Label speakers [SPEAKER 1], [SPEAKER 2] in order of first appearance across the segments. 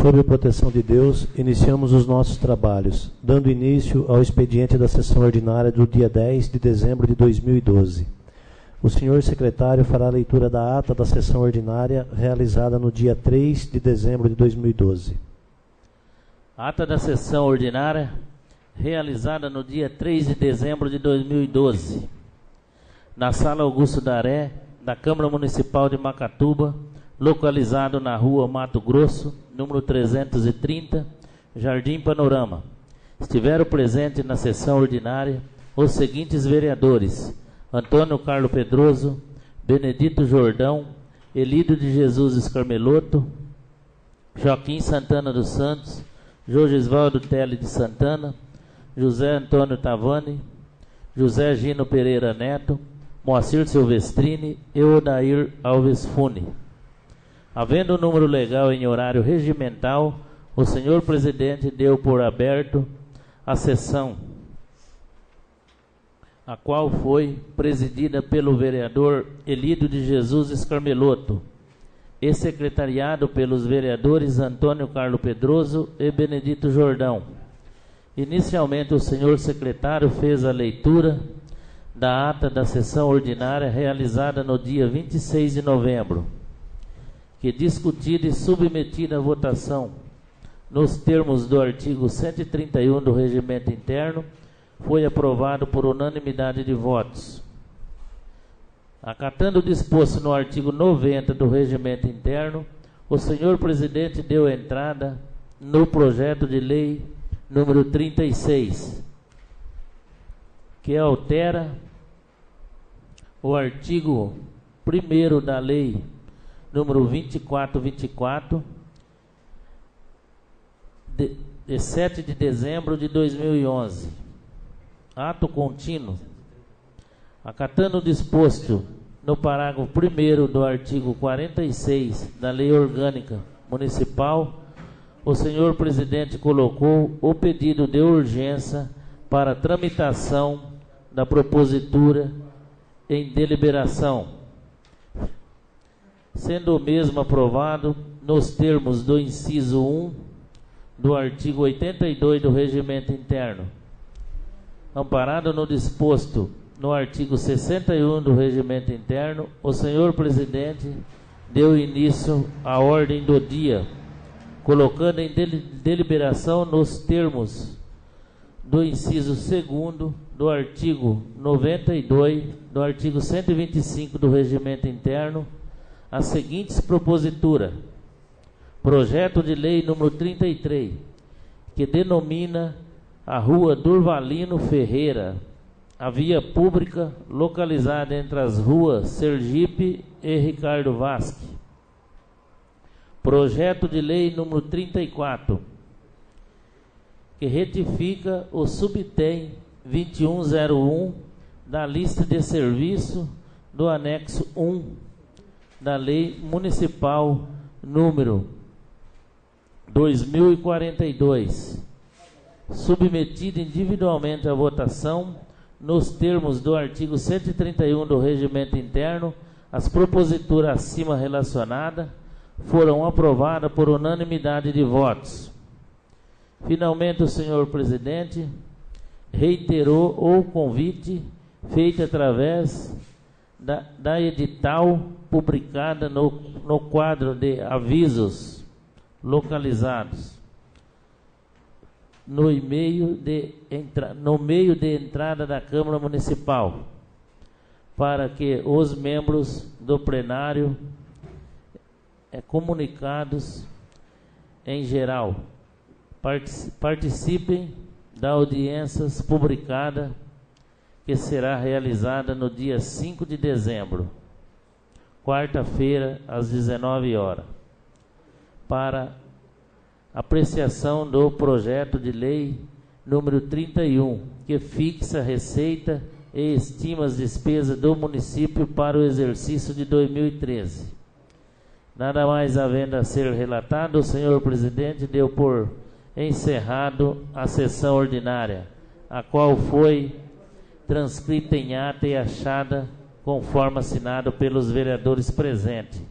[SPEAKER 1] sob a proteção de Deus, iniciamos os nossos trabalhos, dando início ao expediente da sessão ordinária do dia 10 de dezembro de 2012. O senhor secretário fará a leitura da ata da sessão ordinária realizada no dia 3 de dezembro de 2012.
[SPEAKER 2] Ata da sessão ordinária realizada no dia 3 de dezembro de 2012. Na Sala Augusto Daré, da Câmara Municipal de Macatuba, localizado na Rua Mato Grosso, número 330, Jardim Panorama. Estiveram presentes na sessão ordinária os seguintes vereadores: Antônio Carlos Pedroso, Benedito Jordão, Elidio de Jesus Escarmeloto, Joaquim Santana dos Santos, Jogisvaldo Telle de Santana, José Antônio Tavani, José Gino Pereira Neto, Moacir Silvestrini e Odair Alves Fune. Havendo o número legal em horário regimental, o senhor presidente deu por aberto a sessão, a qual foi presidida pelo vereador Elidio de Jesus Escarmeloto e secretariado pelos vereadores Antônio Carlos Pedroso e Benedito Jordão. Inicialmente, o senhor secretário fez a leitura da ata da sessão ordinária realizada no dia 26 de novembro, que discutida e submetida à votação nos termos do artigo 131 do Regimento Interno, foi aprovado por unanimidade de votos. Acatando o disposto no artigo 90 do Regimento Interno, o senhor presidente deu entrada no projeto de lei número 36, que altera o artigo 1º da lei número 2424, de 7 de dezembro de 2011. Ato contínuo. Acatando o disposto no parágrafo 1º do artigo 46 da Lei Orgânica Municipal, o senhor presidente colocou o pedido de urgência para tramitação da propositura em deliberação, sendo o mesmo aprovado nos termos do inciso 1 do artigo 82 do Regimento Interno. Amparado no disposto no artigo 61 do Regimento Interno, o senhor presidente deu início à ordem do dia, colocando em deliberação nos termos do inciso 2º do artigo 92 do artigo 125 do Regimento Interno as seguintes proposituras: projeto de lei número 33, que denomina a Rua Durvalino Ferreira, a via pública localizada entre as ruas Sergipe e Ricardo Vasque. Projeto de lei número 34, que retifica o subtem 2101 da lista de serviço do anexo 1 da Lei Municipal número 2042, submetida individualmente à votação nos termos do artigo 131 do Regimento Interno. As proposituras acima relacionadas foram aprovadas por unanimidade de votos. Finalmente, o senhor presidente reiterou o convite feito através da edital publicada no quadro de avisos localizados no meio de entrada da Câmara Municipal, para que os membros do plenário comunicados em geral participem da audiência publicada, que será realizada no dia 5 de dezembro, quarta-feira, às 19 horas, para apreciação do projeto de lei número 31, que fixa a receita e estima as despesas do município para o exercício de 2013. Nada mais havendo a ser relatado, o senhor presidente deu por encerrado a sessão ordinária, a qual foi transcrita em ata e achada conforme assinado pelos vereadores presentes.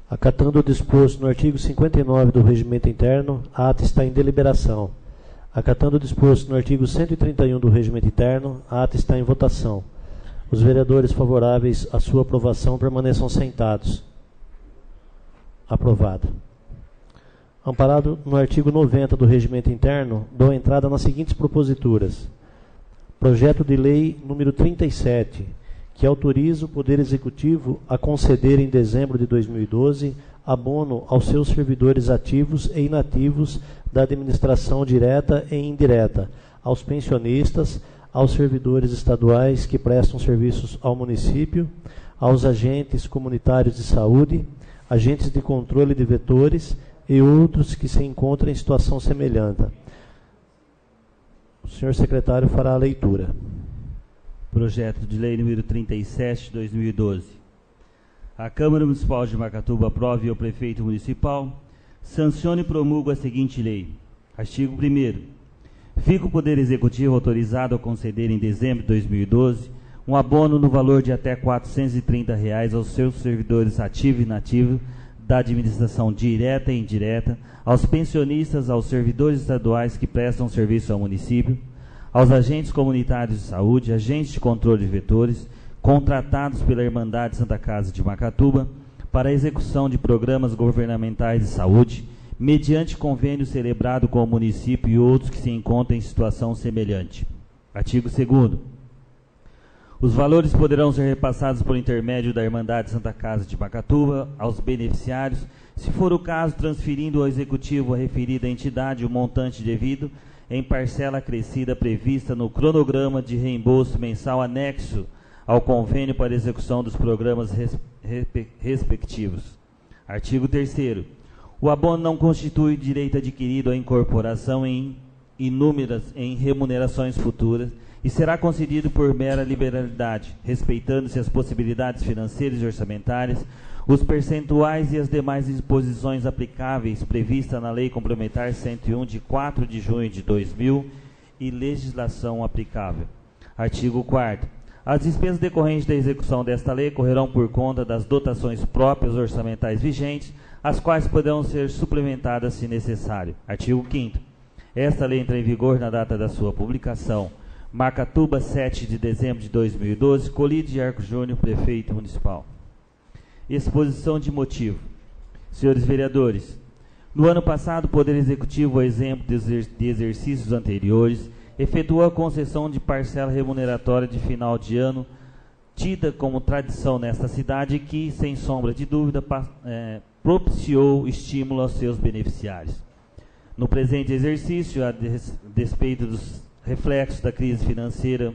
[SPEAKER 1] Acatando o disposto no artigo 59 do Regimento Interno, a ata está em deliberação. Acatando o disposto no artigo 131 do Regimento Interno, a ata está em votação. Os vereadores favoráveis à sua aprovação permaneçam sentados. Aprovado. Amparado no artigo 90 do Regimento Interno, dou entrada nas seguintes proposituras. Projeto de Lei número 37, que autoriza o Poder Executivo a conceder em dezembro de 2012 abono aos seus servidores ativos e inativos da administração direta e indireta, aos pensionistas, aos servidores estaduais que prestam serviços ao município, aos agentes comunitários de saúde, agentes de controle de vetores e outros que se encontram em situação semelhante. O senhor secretário fará a leitura.
[SPEAKER 3] Projeto de Lei número 37 de 2012. A Câmara Municipal de Macatuba aprove ao Prefeito Municipal, sancione e promulga a seguinte lei. Artigo 1º. Fica o Poder Executivo autorizado a conceder em dezembro de 2012 um abono no valor de até R$ 430 aos seus servidores ativos e inativos da administração direta e indireta, aos pensionistas, aos servidores estaduais que prestam serviço ao município, aos agentes comunitários de saúde, agentes de controle de vetores, contratados pela Irmandade Santa Casa de Macatuba para a execução de programas governamentais de saúde, mediante convênio celebrado com o município e outros que se encontram em situação semelhante. Artigo 2º. Os valores poderão ser repassados por intermédio da Irmandade Santa Casa de Macatuba aos beneficiários, se for o caso, transferindo ao Executivo a referida entidade o montante devido em parcela acrescida prevista no cronograma de reembolso mensal anexo ao convênio para execução dos programas respectivos. Artigo 3º. O abono não constitui direito adquirido à incorporação em remunerações futuras e será concedido por mera liberalidade, respeitando-se as possibilidades financeiras e orçamentárias, os percentuais e as demais disposições aplicáveis previstas na Lei Complementar 101 de 4 de junho de 2000 e legislação aplicável. Artigo 4º. As despesas decorrentes da execução desta lei correrão por conta das dotações próprias orçamentais vigentes, as quais poderão ser suplementadas se necessário. Artigo 5º. Esta lei entra em vigor na data da sua publicação. Macatuba, 7 de dezembro de 2012, Colide de Arco Júnior, Prefeito Municipal. Exposição de motivo. Senhores vereadores, no ano passado, o Poder Executivo, a exemplo de exercícios anteriores, efetuou a concessão de parcela remuneratória de final de ano, tida como tradição nesta cidade, que, sem sombra de dúvida, propiciou estímulo aos seus beneficiários. No presente exercício, a despeito dos reflexos da crise financeira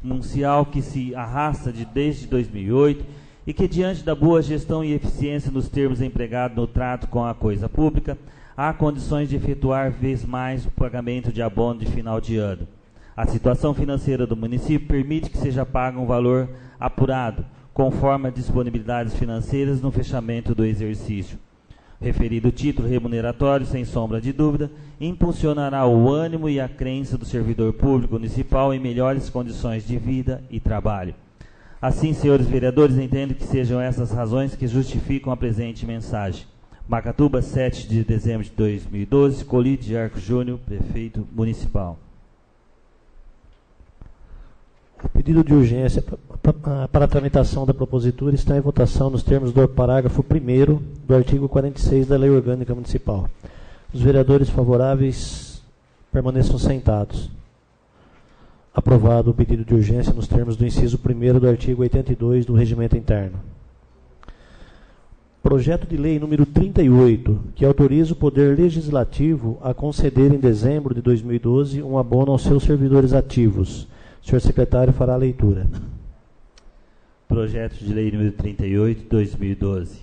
[SPEAKER 3] mundial que se arrasta desde 2008 e que, diante da boa gestão e eficiência nos termos empregados no trato com a coisa pública, há condições de efetuar vez mais o pagamento de abono de final de ano. A situação financeira do município permite que seja pago um valor apurado, conforme as disponibilidades financeiras no fechamento do exercício. Referido título remuneratório, sem sombra de dúvida, impulsionará o ânimo e a crença do servidor público municipal em melhores condições de vida e trabalho. Assim, senhores vereadores, entendo que sejam essas razões que justificam a presente mensagem. Macatuba, 7 de dezembro de 2012, Colide de Arco Júnior, Prefeito Municipal.
[SPEAKER 1] O pedido de urgência para a tramitação da propositura está em votação nos termos do parágrafo 1º do artigo 46 da Lei Orgânica Municipal. Os vereadores favoráveis permaneçam sentados. Aprovado o pedido de urgência nos termos do inciso 1º do artigo 82 do Regimento Interno. Projeto de Lei número 38, que autoriza o Poder Legislativo a conceder em dezembro de 2012 um abono aos seus servidores ativos. O senhor secretário fará a leitura.
[SPEAKER 3] Projeto de Lei número 38, de 2012.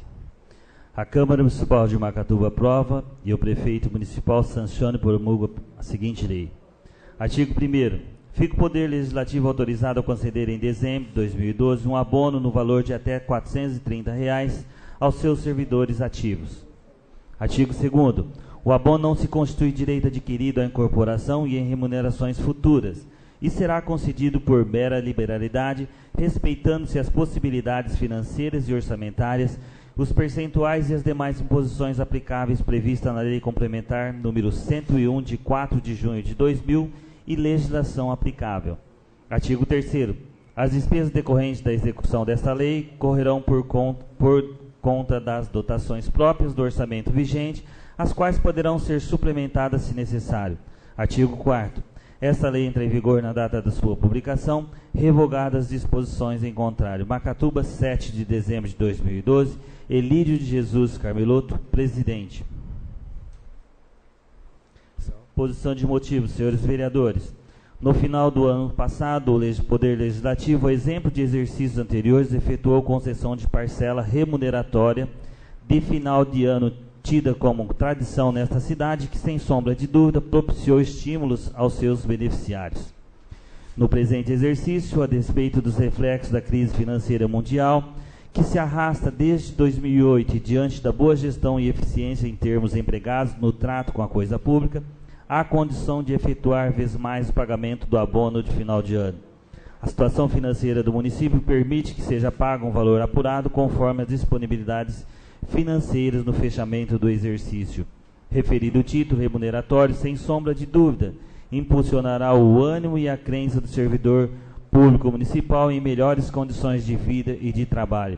[SPEAKER 3] A Câmara Municipal de Macatuba aprova e o Prefeito Municipal sanciona e promulga a seguinte lei. Artigo 1º. Fica o Poder Legislativo autorizado a conceder em dezembro de 2012 um abono no valor de até R$ 430 aos seus servidores ativos. Artigo 2º. O abono não se constitui direito adquirido à incorporação e em remunerações futuras, e será concedido por mera liberalidade, respeitando-se as possibilidades financeiras e orçamentárias, os percentuais e as demais imposições aplicáveis previstas na Lei Complementar número 101, de 4 de junho de 2000, e legislação aplicável. Artigo 3º. As despesas decorrentes da execução desta lei correrão por conta das dotações próprias do orçamento vigente, as quais poderão ser suplementadas se necessário. Artigo 4º. Esta lei entra em vigor na data da sua publicação, revogadas as disposições em contrário. Macatuba, 7 de dezembro de 2012. Elídio de Jesus Carmeloto, presidente. Exposição de motivos, senhores vereadores. No final do ano passado, o Poder Legislativo, a exemplo de exercícios anteriores, efetuou concessão de parcela remuneratória de final de ano, tida como tradição nesta cidade, que, sem sombra de dúvida, propiciou estímulos aos seus beneficiários. No presente exercício, a despeito dos reflexos da crise financeira mundial, que se arrasta desde 2008 e diante da boa gestão e eficiência em termos empregados no trato com a coisa pública, há condição de efetuar vez mais o pagamento do abono de final de ano. A situação financeira do município permite que seja pago um valor apurado conforme as disponibilidades financeiras no fechamento do exercício. Referido título remuneratório, sem sombra de dúvida, impulsionará o ânimo e a crença do servidor público municipal em melhores condições de vida e de trabalho.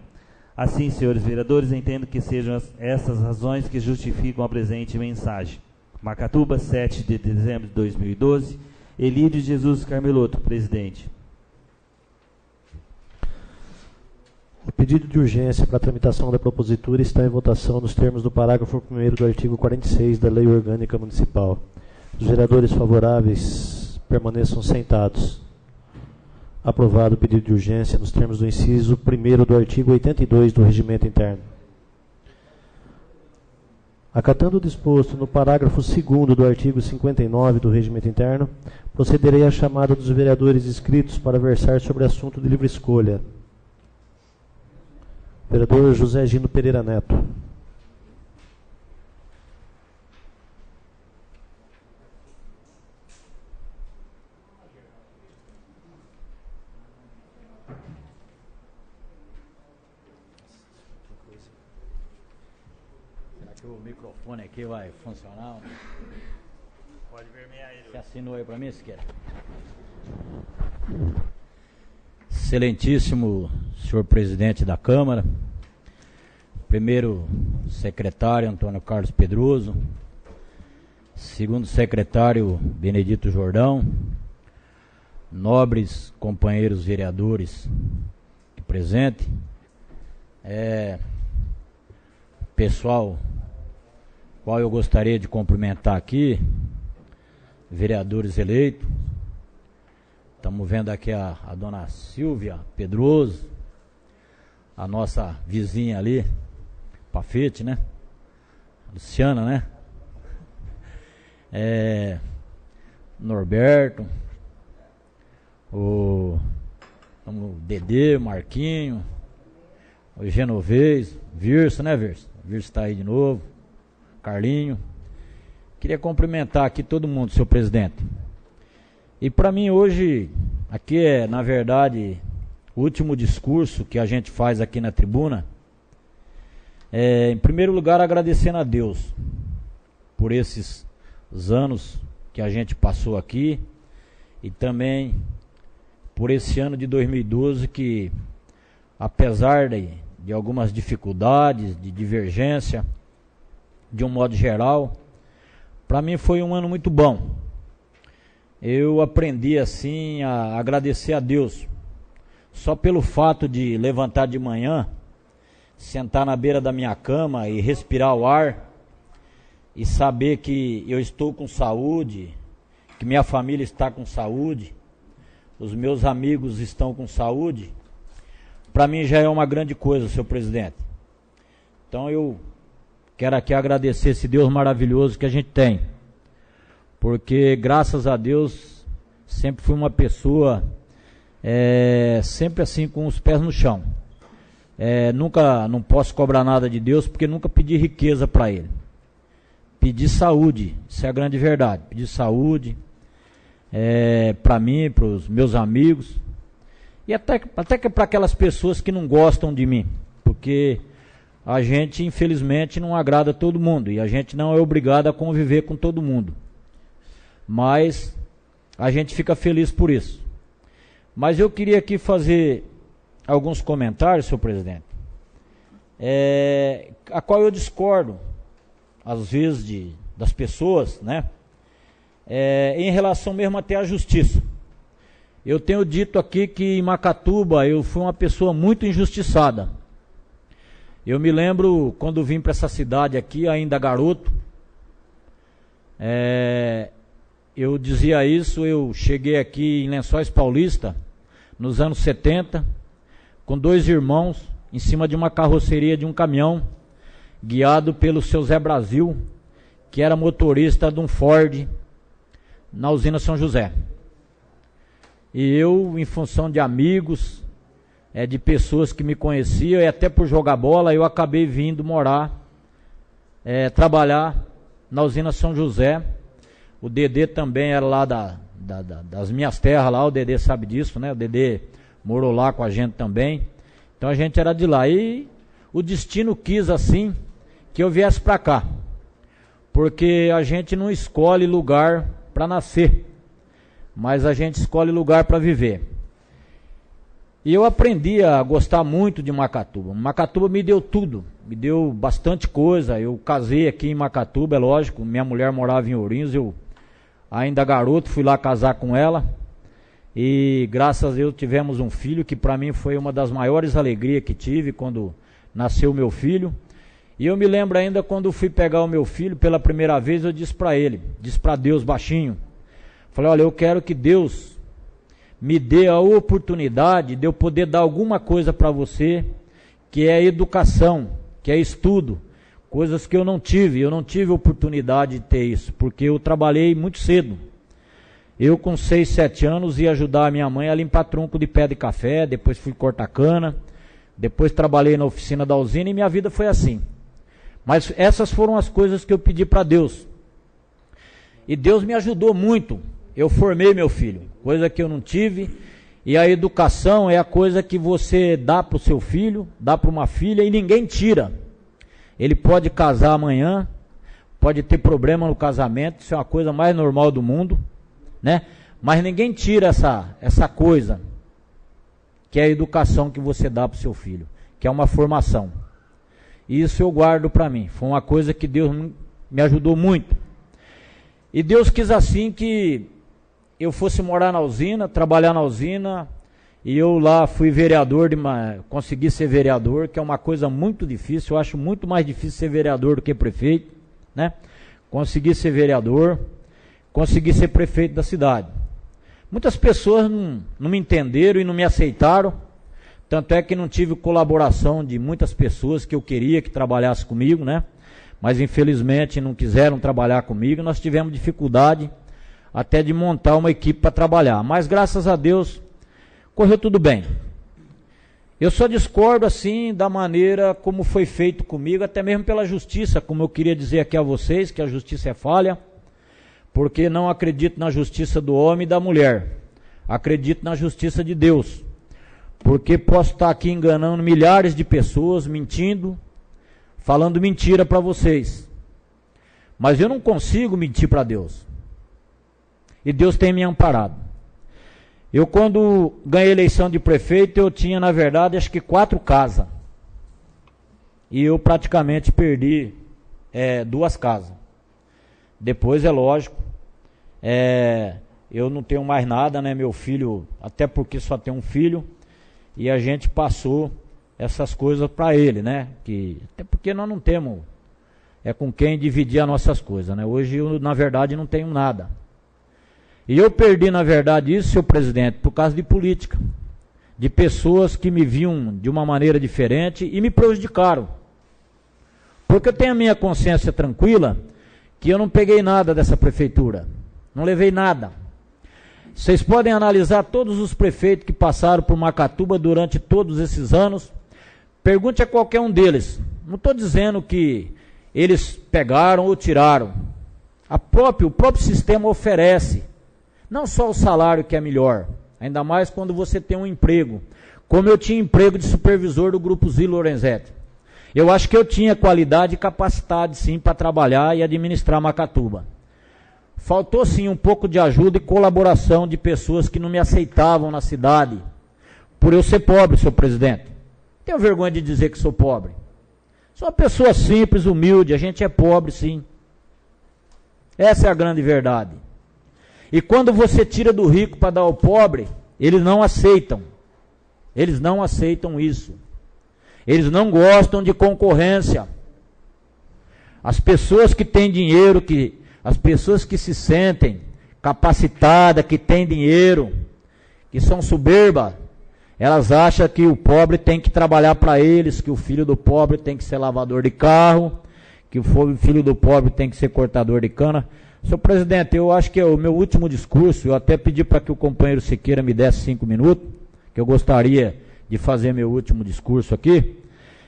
[SPEAKER 3] Assim, senhores vereadores, entendo que sejam essas razões que justificam a presente mensagem. Macatuba, 7 de dezembro de 2012. Elídio de Jesus Carmeloto, presidente.
[SPEAKER 1] O pedido de urgência para a tramitação da propositura está em votação nos termos do parágrafo 1º do artigo 46 da Lei Orgânica Municipal. Os vereadores favoráveis permaneçam sentados. Aprovado o pedido de urgência nos termos do inciso 1º do artigo 82 do Regimento Interno. Acatando o disposto no parágrafo 2º do artigo 59 do Regimento Interno, procederei à chamada dos vereadores inscritos para versar sobre assunto de livre escolha. Vereador José Gino Pereira Neto.
[SPEAKER 4] O microfone aqui vai funcionar?
[SPEAKER 3] Pode vermelhar ele.
[SPEAKER 4] Você assinou aí para mim, Siqueira? Excelentíssimo senhor presidente da Câmara, primeiro secretário Antônio Carlos Pedroso, segundo secretário Benedito Jordão, nobres companheiros vereadores aqui presentes, pessoal qual eu gostaria de cumprimentar aqui, vereadores eleitos. Estamos vendo aqui a dona Silvia Pedroso, a nossa vizinha ali, Pafete, né? Luciana, né? Norberto, o Dedê, Marquinho, o Genovês, Virso, né, Virso? Virso está aí de novo, Carlinho. Queria cumprimentar aqui todo mundo, senhor presidente. E para mim hoje, aqui é, na verdade, o último discurso que a gente faz aqui na tribuna. Em primeiro lugar, agradecendo a Deus por esses anos que a gente passou aqui e também por esse ano de 2012 que, apesar de algumas dificuldades, de divergência, de um modo geral, para mim foi um ano muito bom. Eu aprendi assim a agradecer a Deus, só pelo fato de levantar de manhã, sentar na beira da minha cama e respirar o ar, e saber que eu estou com saúde, que minha família está com saúde, os meus amigos estão com saúde, para mim já é uma grande coisa, senhor presidente. Então eu quero aqui agradecer esse Deus maravilhoso que a gente tem, porque graças a Deus sempre fui uma pessoa sempre assim com os pés no chão. Nunca, não posso cobrar nada de Deus porque nunca pedi riqueza para Ele. Pedi saúde, isso é a grande verdade. Pedi saúde para mim, para os meus amigos e até que para aquelas pessoas que não gostam de mim, porque a gente infelizmente não agrada todo mundo e a gente não é obrigado a conviver com todo mundo. Mas a gente fica feliz por isso. Mas eu queria aqui fazer alguns comentários, senhor presidente, a qual eu discordo, às vezes, das pessoas, né? Em relação mesmo até à justiça. Eu tenho dito aqui que em Macatuba eu fui uma pessoa muito injustiçada. Eu me lembro quando vim para essa cidade aqui, ainda garoto, eu dizia isso, eu cheguei aqui em Lençóis Paulista, nos anos 70, com 2 irmãos, em cima de uma carroceria de um caminhão, guiado pelo seu Zé Brasil, que era motorista de um Ford, na usina São José. E eu, em função de amigos, de pessoas que me conheciam, e até por jogar bola, eu acabei vindo morar, trabalhar na usina São José. O Dedê também era lá das minhas terras lá, o Dedê sabe disso, né? O Dedê morou lá com a gente também. Então a gente era de lá. E o destino quis assim que eu viesse para cá. Porque a gente não escolhe lugar para nascer, mas a gente escolhe lugar para viver. E eu aprendi a gostar muito de Macatuba. Macatuba me deu tudo, me deu bastante coisa. Eu casei aqui em Macatuba, é lógico, minha mulher morava em Ourinhos, eu ainda garoto fui lá casar com ela. E graças a Deus tivemos um filho, que para mim foi uma das maiores alegrias que tive quando nasceu meu filho. E eu me lembro ainda quando fui pegar o meu filho pela primeira vez, eu disse para ele, disse para Deus baixinho, falei, olha, eu quero que Deus me dê a oportunidade de eu poder dar alguma coisa para você, que é educação, que é estudo, coisas que eu não tive oportunidade de ter isso, porque eu trabalhei muito cedo. Eu com 6, 7 anos ia ajudar a minha mãe a limpar tronco de pé de café, depois fui cortar cana, depois trabalhei na oficina da usina e minha vida foi assim. Mas essas foram as coisas que eu pedi para Deus. E Deus me ajudou muito. Eu formei meu filho, coisa que eu não tive. E a educação é a coisa que você dá para o seu filho, dá para uma filha e ninguém tira. Ele pode casar amanhã, pode ter problema no casamento, isso é uma coisa mais normal do mundo, né? Mas ninguém tira essa coisa, que é a educação que você dá para o seu filho, que é uma formação. Isso eu guardo para mim, foi uma coisa que Deus me ajudou muito. E Deus quis assim que eu fosse morar na usina, trabalhar na usina, e eu lá fui vereador, consegui ser vereador, que é uma coisa muito difícil, eu acho muito mais difícil ser vereador do que prefeito, né? Consegui ser vereador, consegui ser prefeito da cidade. Muitas pessoas não me entenderam e não me aceitaram, tanto é que não tive colaboração de muitas pessoas que eu queria que trabalhasse comigo, né? Mas infelizmente não quiseram trabalhar comigo, nós tivemos dificuldade até de montar uma equipe para trabalhar, mas graças a Deus correu tudo bem. Eu só discordo assim da maneira como foi feito comigo, até mesmo pela justiça, como eu queria dizer aqui a vocês, que a justiça é falha, porque não acredito na justiça do homem e da mulher, acredito na justiça de Deus, porque posso estar aqui enganando milhares de pessoas, mentindo, falando mentira para vocês, mas eu não consigo mentir para Deus, e Deus tem me amparado. Eu quando ganhei a eleição de prefeito, eu tinha na verdade acho que 4 casas, e eu praticamente perdi 2 casas. Depois é lógico, eu não tenho mais nada, né, meu filho, até porque só tem um filho, e a gente passou essas coisas para ele, né, até porque nós não temos com quem dividir as nossas coisas, né, hoje eu na verdade não tenho nada. E eu perdi na verdade isso, senhor presidente, por causa de política, de pessoas que me viam de uma maneira diferente e me prejudicaram, porque eu tenho a minha consciência tranquila, que eu não peguei nada dessa prefeitura, não levei nada. Vocês podem analisar todos os prefeitos que passaram por Macatuba durante todos esses anos, pergunte a qualquer um deles, não estou dizendo que eles pegaram ou tiraram, o próprio sistema oferece, não só o salário que é melhor, ainda mais quando você tem um emprego, como eu tinha emprego de supervisor do Grupo Zilo Lorenzetti. Eu acho que eu tinha qualidade e capacidade, sim, para trabalhar e administrar Macatuba. Faltou, sim, um pouco de ajuda e colaboração de pessoas que não me aceitavam na cidade, por eu ser pobre, senhor presidente. Tenho vergonha de dizer que sou pobre. Sou uma pessoa simples, humilde, a gente é pobre, sim. Essa é a grande verdade. E quando você tira do rico para dar ao pobre, eles não aceitam. Eles não aceitam isso. Eles não gostam de concorrência. As pessoas que têm dinheiro, as pessoas que se sentem capacitadas, que têm dinheiro, que são soberbas, elas acham que o pobre tem que trabalhar para eles, que o filho do pobre tem que ser lavador de carro, que o filho do pobre tem que ser cortador de cana. Senhor presidente, eu acho que é o meu último discurso, eu até pedi para que o companheiro Siqueira me desse 5 minutos, que eu gostaria de fazer meu último discurso aqui,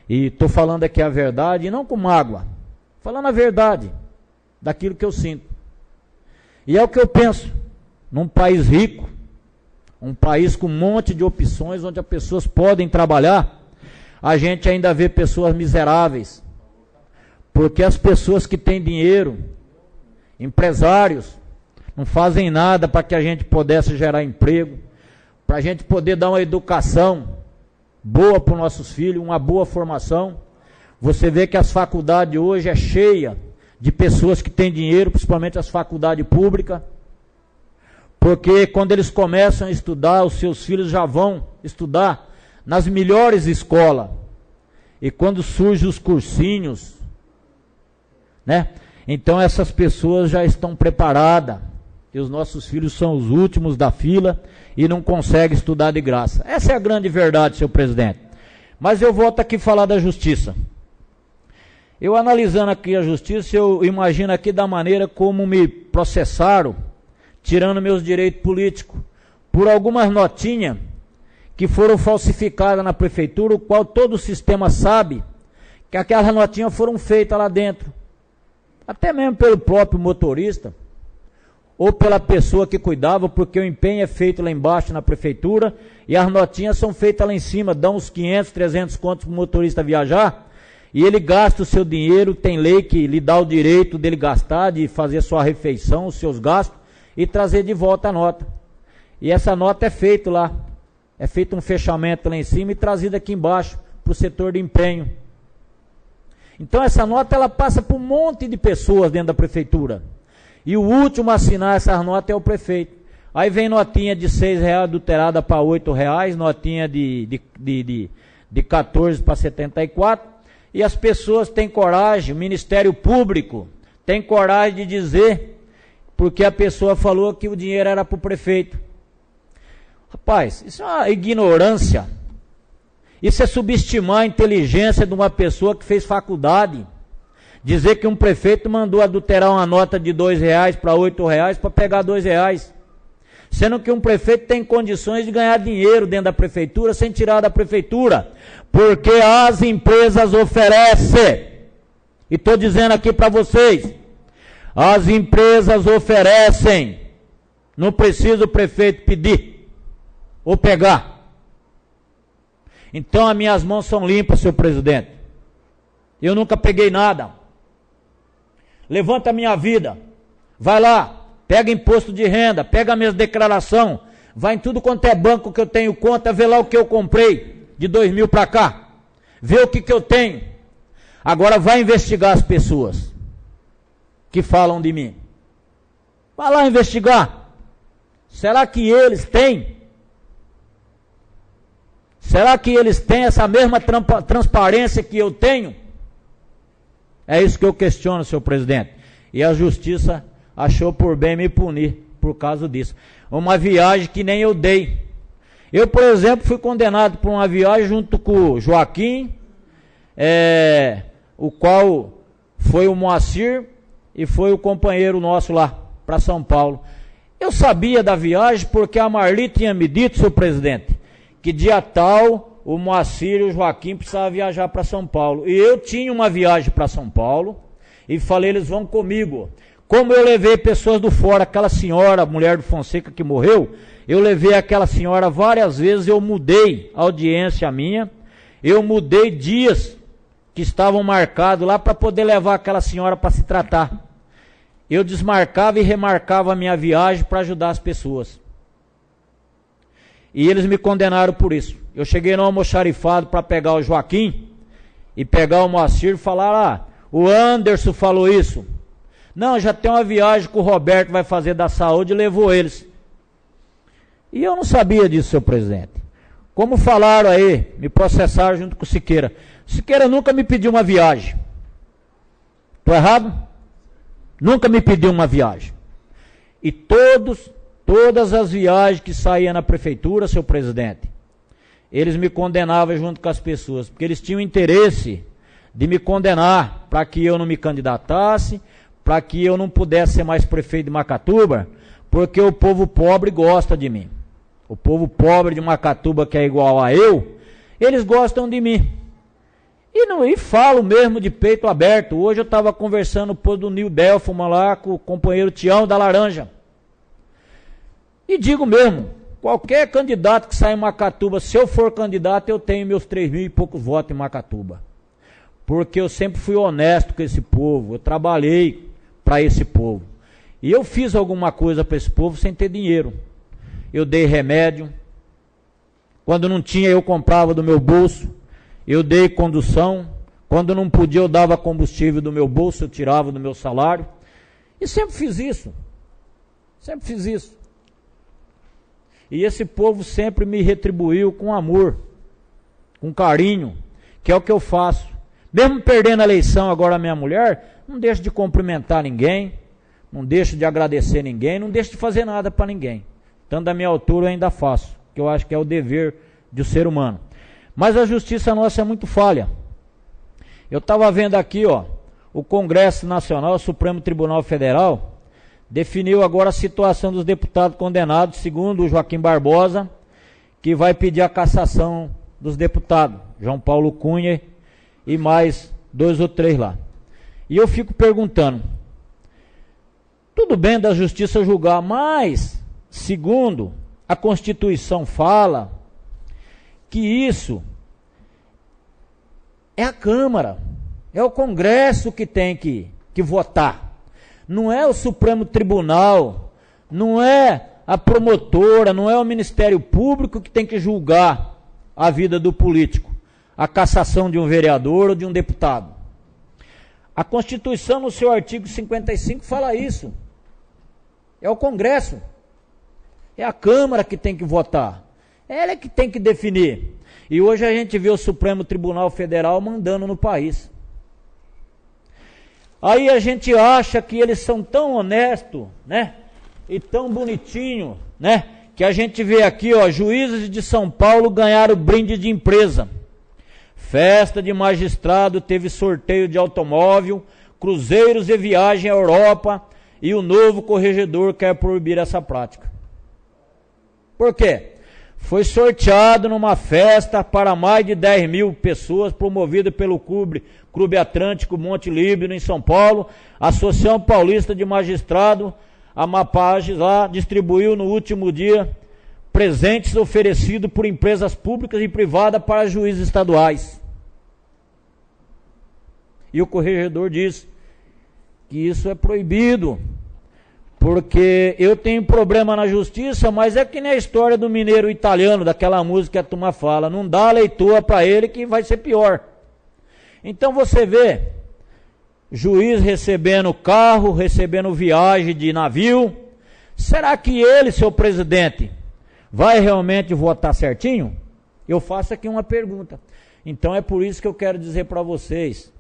[SPEAKER 4] e estou falando aqui a verdade, e não com mágoa, falando a verdade, daquilo que eu sinto. E é o que eu penso, num país rico, um país com um monte de opções, onde as pessoas podem trabalhar, a gente ainda vê pessoas miseráveis, porque as pessoas que têm dinheiro, empresários, não fazem nada para que a gente pudesse gerar emprego, para a gente poder dar uma educação boa para os nossos filhos, uma boa formação. Você vê que as faculdades hoje é cheia de pessoas que têm dinheiro, principalmente as faculdades públicas, porque quando eles começam a estudar, os seus filhos já vão estudar nas melhores escolas. E quando surgem os cursinhos, né? Então essas pessoas já estão preparadas. E os nossos filhos são os últimos da fila e não conseguem estudar de graça. Essa é a grande verdade, senhor presidente. Mas eu volto aqui falar da justiça. Eu analisando aqui a justiça, eu imagino aqui da maneira como me processaram, tirando meus direitos políticos, por algumas notinhas que foram falsificadas na prefeitura, o qual todo o sistema sabe que aquelas notinhas foram feitas lá dentro. Até mesmo pelo próprio motorista, ou pela pessoa que cuidava, porque o empenho é feito lá embaixo na prefeitura, e as notinhas são feitas lá em cima, dão uns 500, 300 contos para o motorista viajar, e ele gasta o seu dinheiro, tem lei que lhe dá o direito dele gastar, de fazer sua refeição, os seus gastos, e trazer de volta a nota. E essa nota é feita lá, é feito um fechamento lá em cima e trazida aqui embaixo, para o setor de empenho. Então essa nota ela passa por um monte de pessoas dentro da prefeitura. E o último a assinar essas notas é o prefeito. Aí vem notinha de R$6 adulterada para R$8, notinha de 14 para 74. E as pessoas têm coragem, o Ministério Público tem coragem de dizer, porque a pessoa falou que o dinheiro era para o prefeito. Rapaz, isso é uma ignorância. Isso é subestimar a inteligência de uma pessoa que fez faculdade. Dizer que um prefeito mandou adulterar uma nota de R$2 para R$8 para pegar R$2. Sendo que um prefeito tem condições de ganhar dinheiro dentro da prefeitura sem tirar da prefeitura. Porque as empresas oferecem. E estou dizendo aqui para vocês. As empresas oferecem. Não precisa o prefeito pedir ou pegar. Então as minhas mãos são limpas, senhor presidente. Eu nunca peguei nada. Levanta a minha vida. Vai lá, pega imposto de renda, pega a minha declaração, vai em tudo quanto é banco que eu tenho conta, vê lá o que eu comprei de 2000 para cá. Vê o que eu tenho. Agora vai investigar as pessoas que falam de mim. Vai lá investigar. Será que eles têm? Será que eles têm essa mesma transparência que eu tenho? É isso que eu questiono, senhor presidente. E a justiça achou por bem me punir por causa disso. Uma viagem que nem eu dei. Eu, por exemplo, fui condenado por uma viagem junto com o Joaquim, o qual foi o Moacir e foi o companheiro nosso lá, para São Paulo. Eu sabia da viagem porque a Marli tinha me dito, senhor presidente, que dia tal o Moacir e o Joaquim precisavam viajar para São Paulo. E eu tinha uma viagem para São Paulo e falei, eles vão comigo. Como eu levei pessoas do fora, aquela senhora, a mulher do Fonseca que morreu, eu levei aquela senhora várias vezes, eu mudei a audiência minha, eu mudei dias que estavam marcados lá para poder levar aquela senhora para se tratar. Eu desmarcava e remarcava a minha viagem para ajudar as pessoas. E eles me condenaram por isso. Eu cheguei no almoxarifado para pegar o Joaquim e pegar o Moacir e falar, o Anderson falou isso. Não, já tem uma viagem que o Roberto vai fazer da saúde e levou eles. E eu não sabia disso, senhor presidente. Como falaram aí, me processaram junto com o Siqueira. O Siqueira nunca me pediu uma viagem. Estou errado? Nunca me pediu uma viagem. E todas as viagens que saíam na prefeitura, senhor presidente, eles me condenavam junto com as pessoas, porque eles tinham interesse de me condenar para que eu não me candidatasse, para que eu não pudesse ser mais prefeito de Macatuba, porque o povo pobre gosta de mim. O povo pobre de Macatuba, que é igual a eu, eles gostam de mim. E falo mesmo de peito aberto. Hoje eu estava conversando do Nil Belfuma lá com o companheiro Tião da Laranja. E digo mesmo, qualquer candidato que sai em Macatuba, se eu for candidato, eu tenho meus 3.000 e poucos votos em Macatuba. Porque eu sempre fui honesto com esse povo, eu trabalhei para esse povo. E eu fiz alguma coisa para esse povo sem ter dinheiro. Eu dei remédio. Quando não tinha, eu comprava do meu bolso. Eu dei condução. Quando não podia, eu dava combustível do meu bolso, eu tirava do meu salário. E sempre fiz isso. Sempre fiz isso. E esse povo sempre me retribuiu com amor, com carinho, que é o que eu faço. Mesmo perdendo a eleição agora a minha mulher, não deixo de cumprimentar ninguém, não deixo de agradecer ninguém, não deixo de fazer nada para ninguém. Tanto da minha altura eu ainda faço, que eu acho que é o dever de um ser humano. Mas a justiça nossa é muito falha. Eu estava vendo aqui, o Congresso Nacional, o Supremo Tribunal Federal, definiu agora a situação dos deputados condenados, segundo o Joaquim Barbosa, que vai pedir a cassação dos deputados, João Paulo Cunha e mais 2 ou 3 lá. E eu fico perguntando, tudo bem da justiça julgar, mas, segundo a Constituição fala, que isso é a Câmara, é o Congresso que tem que votar. Não é o Supremo Tribunal, não é a promotora, não é o Ministério Público que tem que julgar a vida do político, a cassação de um vereador ou de um deputado. A Constituição, no seu artigo 55, fala isso. É o Congresso, é a Câmara que tem que votar, ela é que tem que definir. E hoje a gente vê o Supremo Tribunal Federal mandando no país. Aí a gente acha que eles são tão honestos, né? E tão bonitinho, né? Que a gente vê aqui, juízes de São Paulo ganharam brinde de empresa. Festa de magistrado, teve sorteio de automóvel, cruzeiros e viagem à Europa, e o novo corregedor quer proibir essa prática. Por quê? Foi sorteado numa festa para mais de 10.000 pessoas, promovida pelo Clube Atlântico Monte Líbano, em São Paulo. A Associação Paulista de Magistrado, a MAPAGE, lá distribuiu no último dia presentes oferecidos por empresas públicas e privadas para juízes estaduais. E o corregedor diz que isso é proibido, porque eu tenho problema na justiça, mas é que nem a história do mineiro italiano, daquela música que a turma fala, não dá leitura para ele que vai ser pior. Então você vê, juiz recebendo carro, recebendo viagem de navio, será que ele, seu presidente, vai realmente votar certinho? Eu faço aqui uma pergunta. Então é por isso que eu quero dizer para vocês,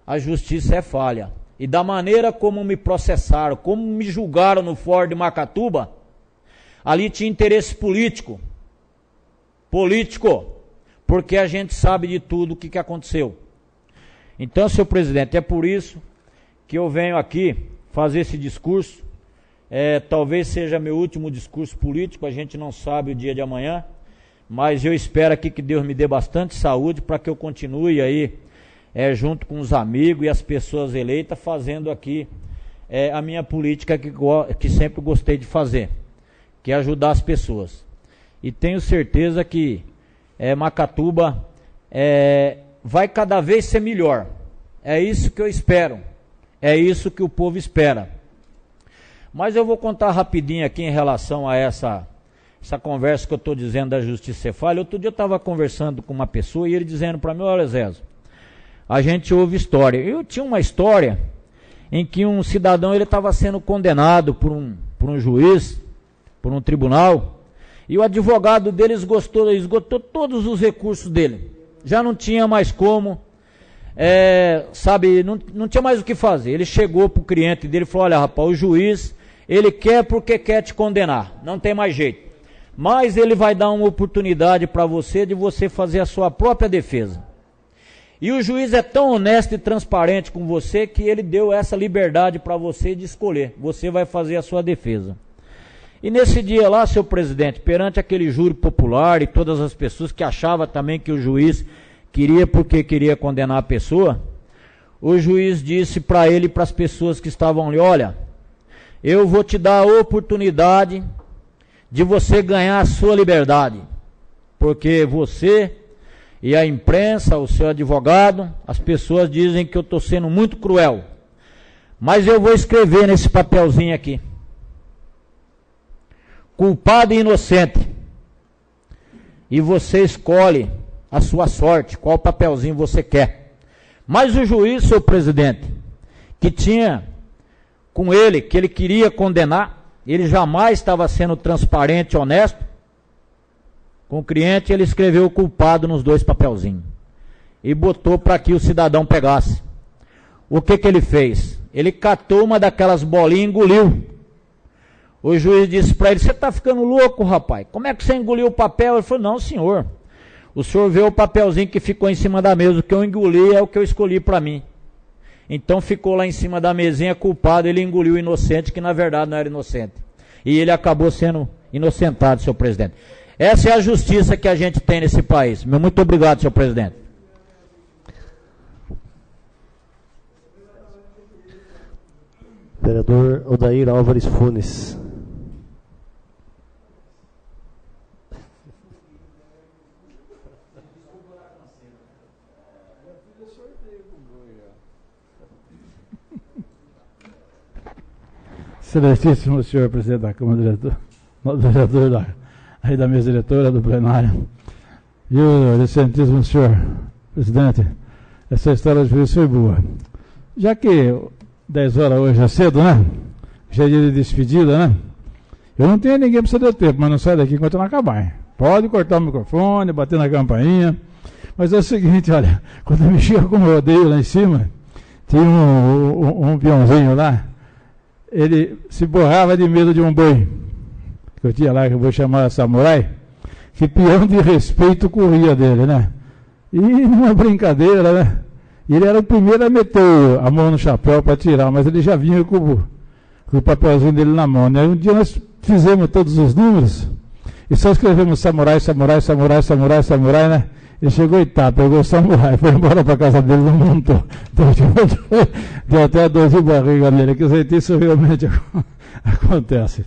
[SPEAKER 4] a justiça é falha. E da maneira como me processaram, como me julgaram no Fórum de Macatuba, ali tinha interesse político, porque a gente sabe de tudo o que aconteceu. Então, senhor presidente, é por isso que eu venho aqui fazer esse discurso, talvez seja meu último discurso político, a gente não sabe o dia de amanhã, mas eu espero aqui que Deus me dê bastante saúde para que eu continue aí, junto com os amigos e as pessoas eleitas, fazendo aqui a minha política que sempre gostei de fazer, que é ajudar as pessoas. E tenho certeza que Macatuba vai cada vez ser melhor. É isso que eu espero. É isso que o povo espera. Mas eu vou contar rapidinho aqui em relação a essa conversa que eu estou dizendo da justiça ser falha. Outro dia eu estava conversando com uma pessoa e ele dizendo para mim: olha, Zézo, a gente ouve história. Eu tinha uma história em que um cidadão ele estava sendo condenado por um juiz, por um tribunal, e o advogado dele esgotou todos os recursos dele. Já não tinha mais como, não tinha mais o que fazer. Ele chegou para o cliente dele e falou: olha, rapaz, o juiz, ele quer porque quer te condenar, não tem mais jeito. Mas ele vai dar uma oportunidade para você de você fazer a sua própria defesa. E o juiz é tão honesto e transparente com você que ele deu essa liberdade para você de escolher. Você vai fazer a sua defesa. E nesse dia lá, seu presidente, perante aquele júri popular e todas as pessoas que achavam também que o juiz queria porque queria condenar a pessoa, o juiz disse para ele e para as pessoas que estavam ali: olha, eu vou te dar a oportunidade de você ganhar a sua liberdade, porque você e a imprensa, o seu advogado, as pessoas dizem que eu estou sendo muito cruel, mas eu vou escrever nesse papelzinho aqui: culpado e inocente, e você escolhe a sua sorte, qual papelzinho você quer. Mas o juiz, seu presidente, que tinha com ele, que ele queria condenar, ele jamais estava sendo transparente e honesto com o cliente. Ele escreveu o culpado nos 2 papelzinhos e botou para que o cidadão pegasse. O que ele fez? Ele catou uma daquelas bolinhas e engoliu. O juiz disse para ele: você está ficando louco, rapaz? Como é que você engoliu o papel? Ele falou: não, senhor, o senhor vê o papelzinho que ficou em cima da mesa, o que eu engoli é o que eu escolhi para mim. Então ficou lá em cima da mesinha culpado, ele engoliu o inocente, que na verdade não era inocente. E ele acabou sendo inocentado, senhor presidente. Essa é a justiça que a gente tem nesse país. Muito obrigado, senhor presidente.
[SPEAKER 1] Vereador Odair Álvares Funes.
[SPEAKER 5] Excelentíssimo senhor presidente da Câmara, vereador da mesa diretora do plenário, e o excelentíssimo senhor presidente, essa história de juiz foi boa. Já que 10 horas hoje é cedo, né? Já é dia de despedida, né? Eu não tenho ninguém para você ter tempo, mas não sai daqui enquanto não acabar, hein? Pode cortar o microfone, bater na campainha, mas é o seguinte, olha, quando eu mexia com o rodeio lá em cima, tinha um peãozinho lá, ele se borrava de medo de um boi, que eu tinha lá, que eu vou chamar samurai, que peão de respeito corria dele, né? E numa brincadeira, né? Ele era o primeiro a meter a mão no chapéu para tirar, mas ele já vinha com o papelzinho dele na mão, né? Um dia nós fizemos todos os números e só escrevemos samurai, samurai, samurai, samurai, samurai, né? Ele chegou e pegou o samurai, foi embora para casa dele, não montou. Deu até 12 barriga nele, que isso realmente acontece.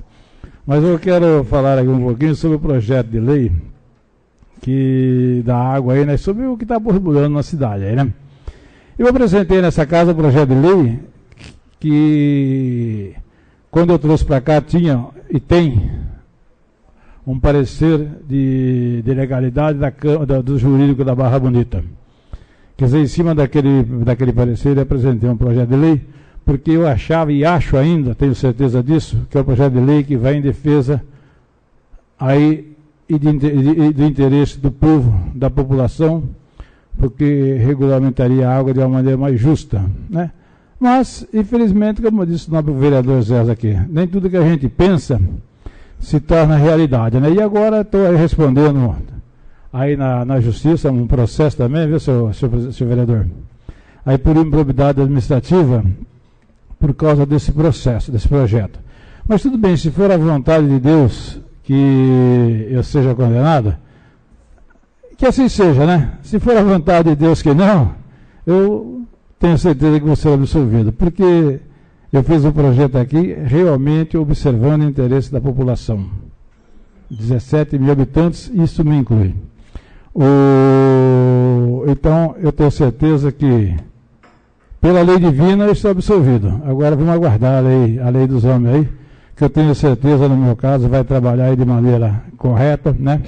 [SPEAKER 5] Mas eu quero falar aqui um pouquinho sobre o projeto de lei da água aí, né? Sobre o que está borbulhando na cidade aí, né? Eu apresentei nessa casa o projeto de lei que, quando eu trouxe para cá, tinha e tem um parecer de legalidade do jurídico da Barra Bonita. Quer dizer, em cima daquele parecer, eu apresentei um projeto de lei, porque eu achava e acho ainda, tenho certeza disso, que é um projeto de lei que vai em defesa aí e do interesse do povo, da população, porque regulamentaria a água de uma maneira mais justa, né? Mas, infelizmente, como disse o nobre vereador Zé aqui, nem tudo que a gente pensa se torna realidade, né? E agora estou respondendo aí na justiça, um processo também, viu, seu vereador? Aí por improbidade administrativa, por causa desse processo, desse projeto. Mas tudo bem, se for a vontade de Deus que eu seja condenado, que assim seja, né? Se for a vontade de Deus que não, eu tenho certeza que vou ser absolvido, porque eu fiz um projeto aqui realmente observando o interesse da população. 17 mil habitantes, isso me inclui. Então, eu tenho certeza que, pela lei divina, eu estou absolvido. Agora vamos aguardar a lei dos homens aí, que eu tenho certeza, no meu caso, vai trabalhar aí de maneira correta, né?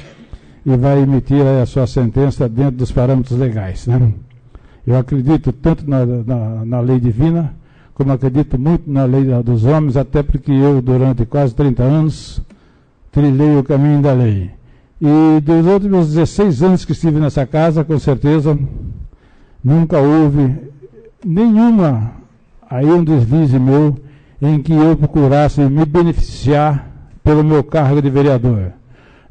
[SPEAKER 5] E vai emitir aí a sua sentença dentro dos parâmetros legais, né? Eu acredito tanto na lei divina, como acredito muito na lei dos homens, até porque eu, durante quase 30 anos, trilhei o caminho da lei. E dos outros meus 16 anos que estive nessa casa, com certeza, nunca houve nenhuma, aí um desvio meu, em que eu procurasse me beneficiar pelo meu cargo de vereador.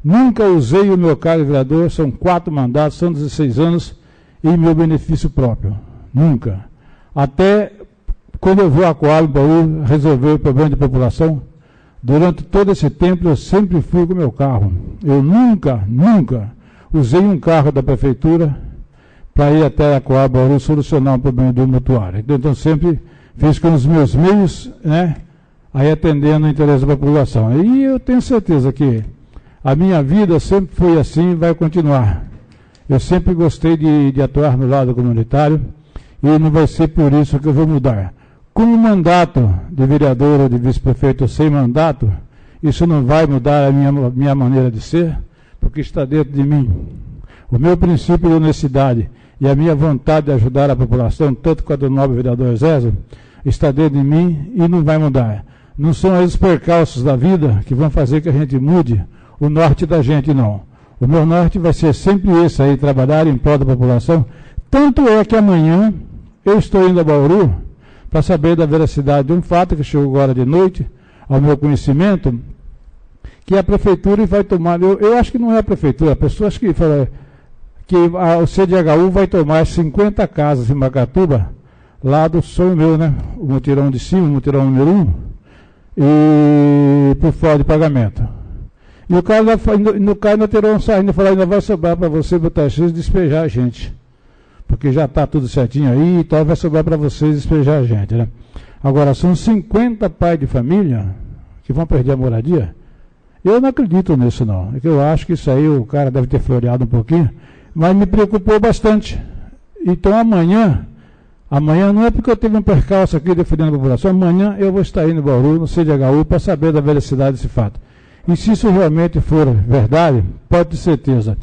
[SPEAKER 5] Nunca usei o meu cargo de vereador, são 4 mandatos, são 16 anos, em meu benefício próprio. Nunca. Até quando eu vou a Coalho resolver o problema de população, durante todo esse tempo eu sempre fui com o meu carro. Eu nunca usei um carro da prefeitura para ir até a Coalho solucionar um problema do mutuário. Então sempre fiz com os meus meios, né, aí atendendo o interesse da população. E eu tenho certeza que a minha vida sempre foi assim e vai continuar. Eu sempre gostei de atuar no lado comunitário e não vai ser por isso que eu vou mudar. Com o mandato de vereador ou de vice-prefeito ou sem mandato, isso não vai mudar a minha maneira de ser, porque está dentro de mim. O meu princípio de honestidade e a minha vontade de ajudar a população, tanto quanto o nobre vereador Zézio, está dentro de mim e não vai mudar. Não são os percalços da vida que vão fazer que a gente mude o norte da gente, não. O meu norte vai ser sempre esse aí, trabalhar em prol da população. Tanto é que amanhã eu estou indo a Bauru para saber da veracidade de um fato que chegou agora de noite ao meu conhecimento, que a prefeitura vai tomar, eu acho que não é a prefeitura, pessoas que falam que o CDHU vai tomar 50 casas em Macatuba, lá do sonho meu, né? O mutirão de cima, o mutirão número 1, e por fora de pagamento. E o cara ainda terá um saindo, falou, ainda vai sobrar para você, para o Tarcísio, despejar a gente. Porque já está tudo certinho aí, então vai sobrar para vocês despejar a gente, né? Agora, são 50 pais de família que vão perder a moradia. Eu não acredito nisso, não. Eu acho que isso aí o cara deve ter floreado um pouquinho, mas me preocupou bastante. Então, amanhã não é porque eu tive um percalço aqui defendendo a população, amanhã eu vou estar indo no Bauru, no CDHU, para saber da veracidade desse fato. E se isso realmente for verdade, pode ter certeza,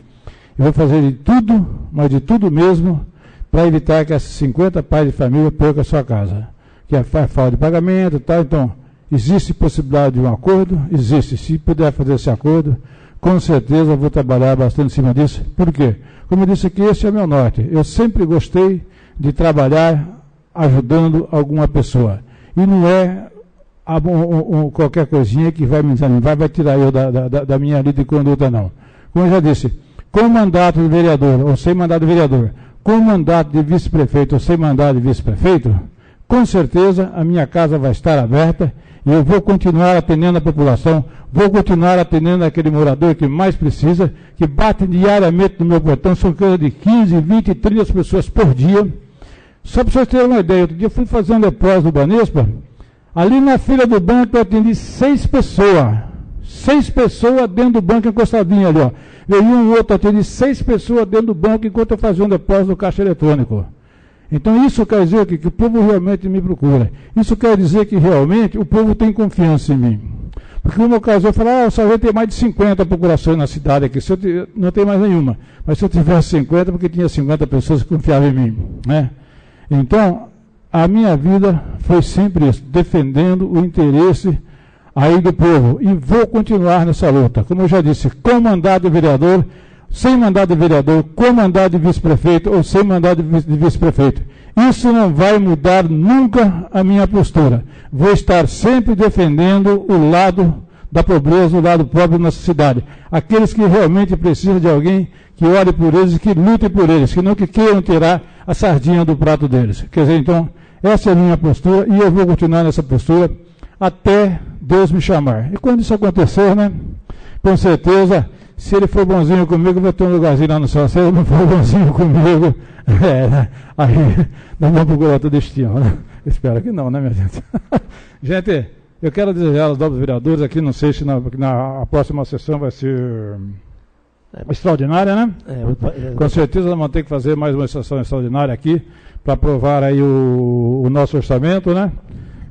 [SPEAKER 5] eu vou fazer de tudo, mas de tudo mesmo, para evitar que esses 50 pais de família percam a sua casa. Que faz falta de pagamento e tal. Então, existe possibilidade de um acordo? Existe. Se puder fazer esse acordo, com certeza eu vou trabalhar bastante em cima disso. Por quê? Como eu disse aqui, esse é o meu norte. Eu sempre gostei de trabalhar ajudando alguma pessoa. E não é qualquer coisinha que vai me desanimar, vai tirar eu da minha linha de conduta, não. Como eu já disse, com mandato de vereador ou sem mandato de vereador, com mandato de vice-prefeito ou sem mandato de vice-prefeito, com certeza a minha casa vai estar aberta e eu vou continuar atendendo a população, vou continuar atendendo aquele morador que mais precisa, que bate diariamente no meu portão, são coisa de 15, 20, 30 pessoas por dia. Só para vocês terem uma ideia, outro dia eu fui fazer um depósito do Banespa, ali na fila do banco eu atendi 6 pessoas. 6 pessoas dentro do banco encostadinho ali, ó. Veio um outro, atendi 6 pessoas dentro do banco enquanto eu fazia um depósito do caixa eletrônico. Então isso quer dizer que o povo realmente me procura. Isso quer dizer que realmente o povo tem confiança em mim. Porque no meu caso eu falo, o Sargento tem mais de 50 procurações na cidade aqui, não tem mais nenhuma. Mas se eu tivesse 50, porque tinha 50 pessoas que confiavam em mim, né? Então, a minha vida foi sempre isso, defendendo o interesse aí do povo. E vou continuar nessa luta. Como eu já disse, com mandato de vereador, sem mandato de vereador, com mandato de vice-prefeito ou sem mandato de vice-prefeito. Isso não vai mudar nunca a minha postura. Vou estar sempre defendendo o lado da pobreza, o lado pobre da nossa cidade. Aqueles que realmente precisam de alguém que ore por eles e que lute por eles, que não que queiram tirar a sardinha do prato deles. Quer dizer, então, essa é a minha postura e eu vou continuar nessa postura até Deus me chamar. E quando isso acontecer, né, com certeza, se ele for bonzinho comigo, vai ter um lugarzinho lá no céu. Se ele não for bonzinho comigo, aí nós vamos procurar outro destino, né? Espero que não, né, minha gente? Gente, eu quero desejar aos novos vereadores aqui, não sei se na próxima sessão vai ser extraordinária, né? Com certeza vamos ter que fazer mais uma sessão extraordinária aqui para aprovar aí o nosso orçamento, né?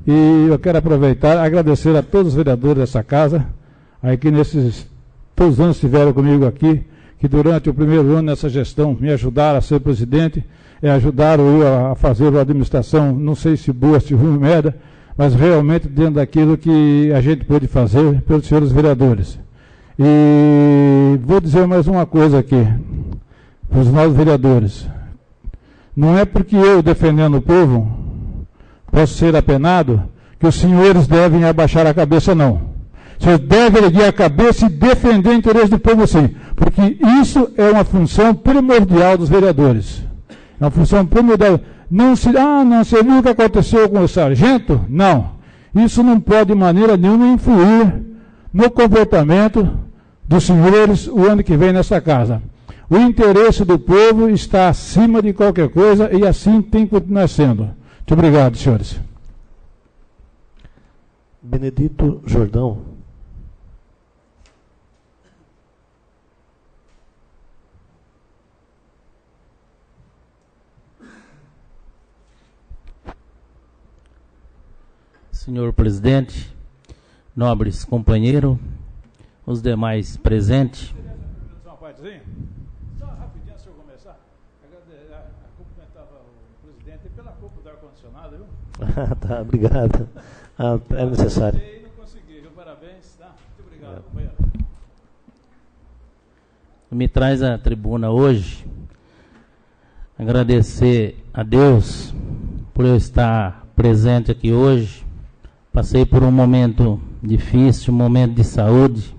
[SPEAKER 5] E eu quero aproveitar e agradecer a todos os vereadores dessa casa, aí que todos os anos estiveram comigo aqui, que durante o primeiro ano nessa gestão me ajudaram a ser presidente, ajudaram eu a fazer a administração, não sei se boa, se ruim, merda, mas realmente dentro daquilo que a gente pôde fazer pelos senhores vereadores. E vou dizer mais uma coisa aqui, para os novos vereadores. Não é porque eu, defendendo o povo, posso ser apenado, que os senhores devem abaixar a cabeça, não. Vocês devem erguer a cabeça e defender o interesse do povo, sim. Porque isso é uma função primordial dos vereadores. É uma função primordial. Você viu o que aconteceu com o sargento? Não. Isso não pode de maneira nenhuma influir no comportamento dos senhores o ano que vem nessa casa. O interesse do povo está acima de qualquer coisa e assim tem que continuar sendo. Muito obrigado, senhores.
[SPEAKER 1] Benedito Jordão.
[SPEAKER 2] Senhor presidente, nobres companheiros, os demais presentes.
[SPEAKER 5] Só uma partezinha? Só rapidinho, antes de eu começar, cumprimentava o presidente pela culpa do ar-condicionado, viu?
[SPEAKER 1] Tá, obrigado. É necessário.
[SPEAKER 5] Não consegui, viu? Parabéns, tá? Muito obrigado, companheiro.
[SPEAKER 2] Me traz à tribuna hoje agradecer a Deus por eu estar presente aqui hoje. Passei por um momento difícil, um momento de saúde,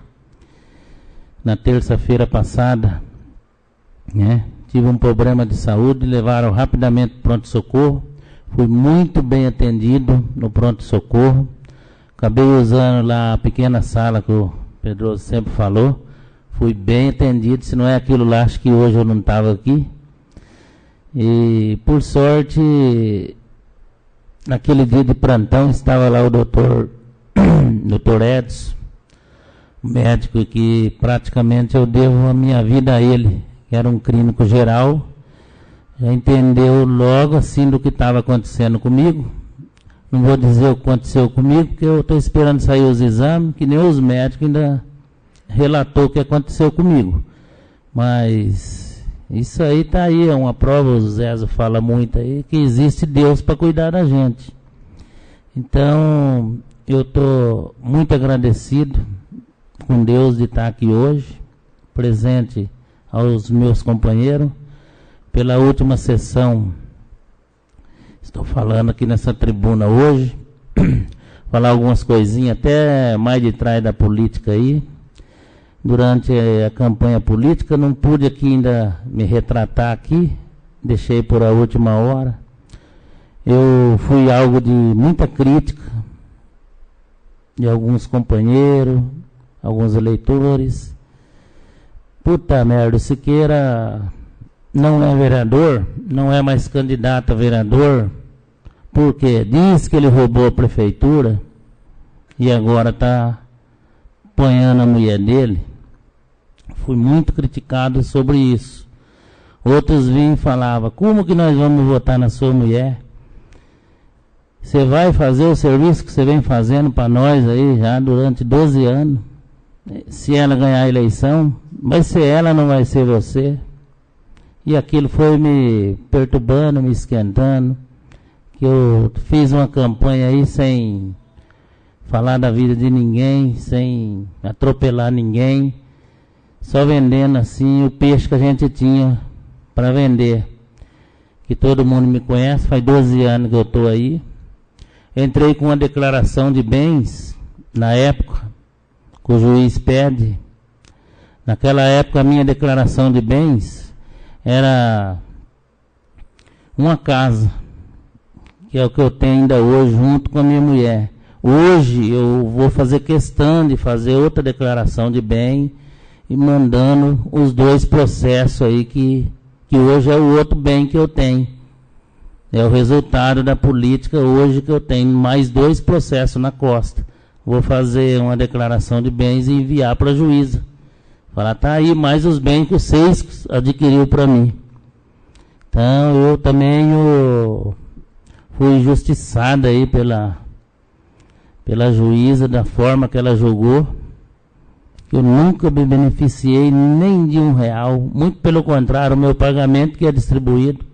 [SPEAKER 2] na terça-feira passada, né? Tive um problema de saúde, levaram rapidamente para o pronto-socorro, fui muito bem atendido no pronto-socorro, acabei usando lá a pequena sala que o Pedroso sempre falou, fui bem atendido, se não é aquilo lá, acho que hoje eu não estava aqui, e por sorte... Naquele dia de plantão estava lá o doutor Edson, médico que praticamente eu devo a minha vida a ele, que era um clínico geral, já entendeu logo assim do que estava acontecendo comigo. Não vou dizer o que aconteceu comigo, porque eu estou esperando sair os exames, que nem os médicos ainda relatou o que aconteceu comigo. Mas... isso aí está aí, é uma prova, o Zezo fala muito aí, que existe Deus para cuidar da gente. Então, eu estou muito agradecido com Deus de estar aqui hoje, presente aos meus companheiros, pela última sessão. Estou falando aqui nessa tribuna hoje, falar algumas coisinhas, até mais de trás da política aí. Durante a campanha política, não pude aqui ainda me retratar aqui, deixei por a última hora. Eu fui alvo de muita crítica de alguns companheiros, alguns eleitores. Puta merda, o Siqueira não é vereador, não é mais candidato a vereador, porque diz que ele roubou a prefeitura e agora está apanhando a mulher dele. Fui muito criticado sobre isso. Outros vinham e falavam, como que nós vamos votar na sua mulher? Você vai fazer o serviço que você vem fazendo para nós aí já durante 12 anos. Se ela ganhar a eleição, vai ser ela, não vai ser você. E aquilo foi me perturbando, me esquentando. Que eu fiz uma campanha aí sem falar da vida de ninguém, sem atropelar ninguém. Só vendendo assim o peixe que a gente tinha para vender. Que todo mundo me conhece, faz 12 anos que eu estou aí. Entrei com uma declaração de bens, na época, que o juiz pede. Naquela época a minha declaração de bens era uma casa, que é o que eu tenho ainda hoje junto com a minha mulher. Hoje eu vou fazer questão de fazer outra declaração de bem e mandando os 2 processos aí que hoje é o outro bem que eu tenho. É o resultado da política hoje que eu tenho mais 2 processos na costa. Vou fazer uma declaração de bens e enviar para a juíza.
[SPEAKER 6] Falar, tá aí mais os bens que vocês adquiriu para mim. Então eu também fui injustiçado aí pela juíza, da forma que ela julgou. Eu nunca me beneficiei nem de R$1, muito pelo contrário, o meu pagamento que é distribuído.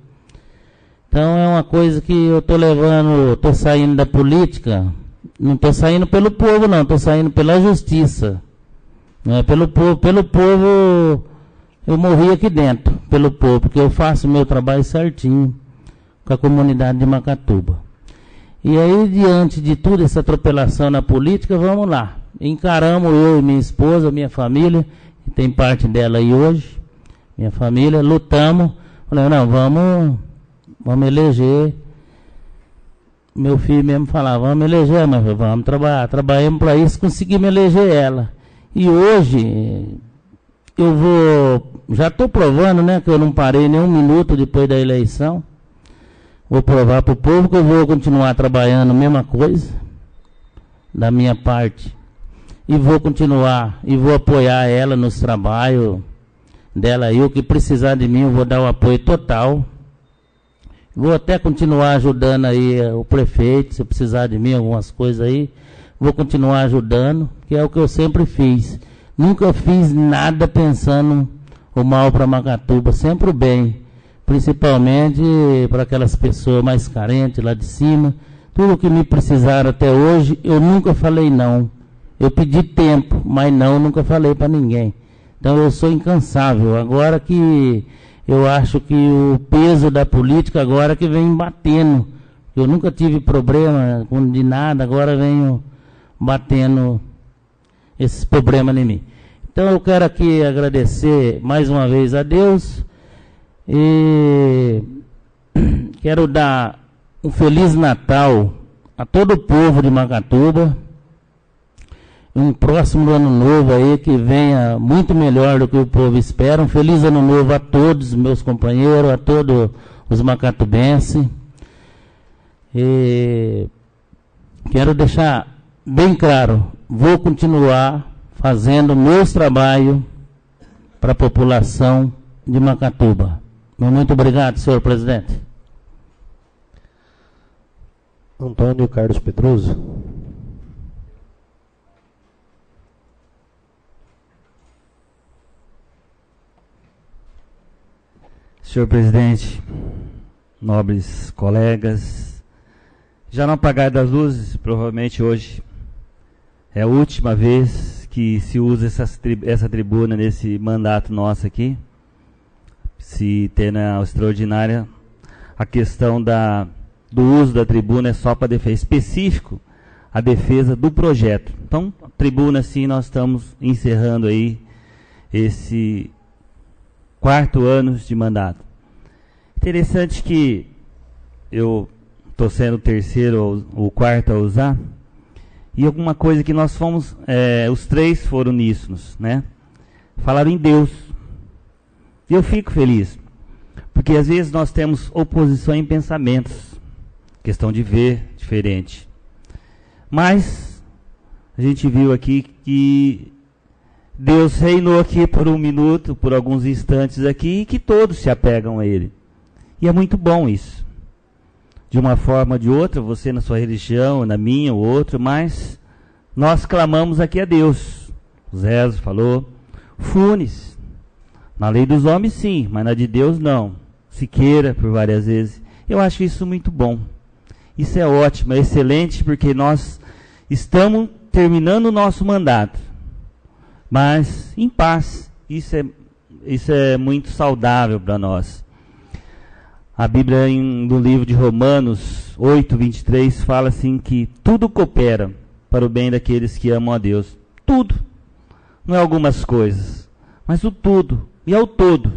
[SPEAKER 6] Então é uma coisa que eu estou saindo da política, não estou saindo pelo povo não, estou saindo pela justiça. Não é pelo povo, eu morri aqui dentro, pelo povo, porque eu faço o meu trabalho certinho com a comunidade de Macatuba. E aí, diante de toda essa atropelação na política, vamos lá. Encaramos eu e minha esposa, minha família, que tem parte dela aí hoje, minha família, lutamos. Falei, não, vamos eleger. Meu filho mesmo falava, vamos eleger, mas vamos trabalhar. Trabalhamos para isso, conseguimos eleger ela. E hoje, já estou provando, né, que eu não parei nem um minuto depois da eleição. Vou provar para o povo que eu vou continuar trabalhando a mesma coisa, da minha parte. E vou continuar, e vou apoiar ela nos trabalhos dela aí. O que precisar de mim, eu vou dar o apoio total. Vou até continuar ajudando aí o prefeito, se precisar de mim, algumas coisas aí. Vou continuar ajudando, que é o que eu sempre fiz. Nunca fiz nada pensando o mal para Macatuba, sempre o bem. Principalmente para aquelas pessoas mais carentes lá de cima. Tudo que me precisaram até hoje, eu nunca falei não. Eu pedi tempo, mas não, nunca falei para ninguém. Então eu sou incansável. Agora que eu acho que o peso da política agora que vem batendo. Eu nunca tive problema de nada, agora venho batendo esses problemas em mim. Então eu quero aqui agradecer mais uma vez a Deus. E quero dar um Feliz Natal a todo o povo de Macatuba. Um próximo ano novo aí que venha muito melhor do que o povo espera. Um feliz ano novo a todos meus companheiros, a todos os macatubenses. E quero deixar bem claro, vou continuar fazendo meus trabalhos para a população de Macatuba. Muito obrigado, senhor presidente.
[SPEAKER 1] Antônio Carlos Pedroso.
[SPEAKER 3] Senhor presidente, nobres colegas, já no apagar das luzes, provavelmente hoje é a última vez que se usa essa tribuna nesse mandato nosso aqui. Se tem na extraordinária a questão do uso da tribuna é só para defesa específico, a defesa do projeto. Então, a tribuna, assim, nós estamos encerrando aí esse 4 ano de mandato. Interessante que eu estou sendo o terceiro ou o quarto a usar, e alguma coisa que nós fomos, os 3 foram uníssonos, né? Falaram em Deus. E eu fico feliz, porque às vezes nós temos oposição em pensamentos, questão de ver diferente. Mas a gente viu aqui que Deus reinou aqui por um minuto, por alguns instantes aqui, e que todos se apegam a Ele. E é muito bom isso. De uma forma ou de outra, você na sua religião, na minha ou outra, mas nós clamamos aqui a Deus. O Zé falou, Funes. Na lei dos homens, sim, mas na de Deus, não. Siqueira, por várias vezes. Eu acho isso muito bom. Isso é ótimo, é excelente, porque nós estamos terminando o nosso mandato. Mas em paz. Isso é muito saudável para nós. A Bíblia, no livro de Romanos 8:23, fala assim que tudo coopera para o bem daqueles que amam a Deus. Tudo. Não é algumas coisas, mas o tudo. E é o todo.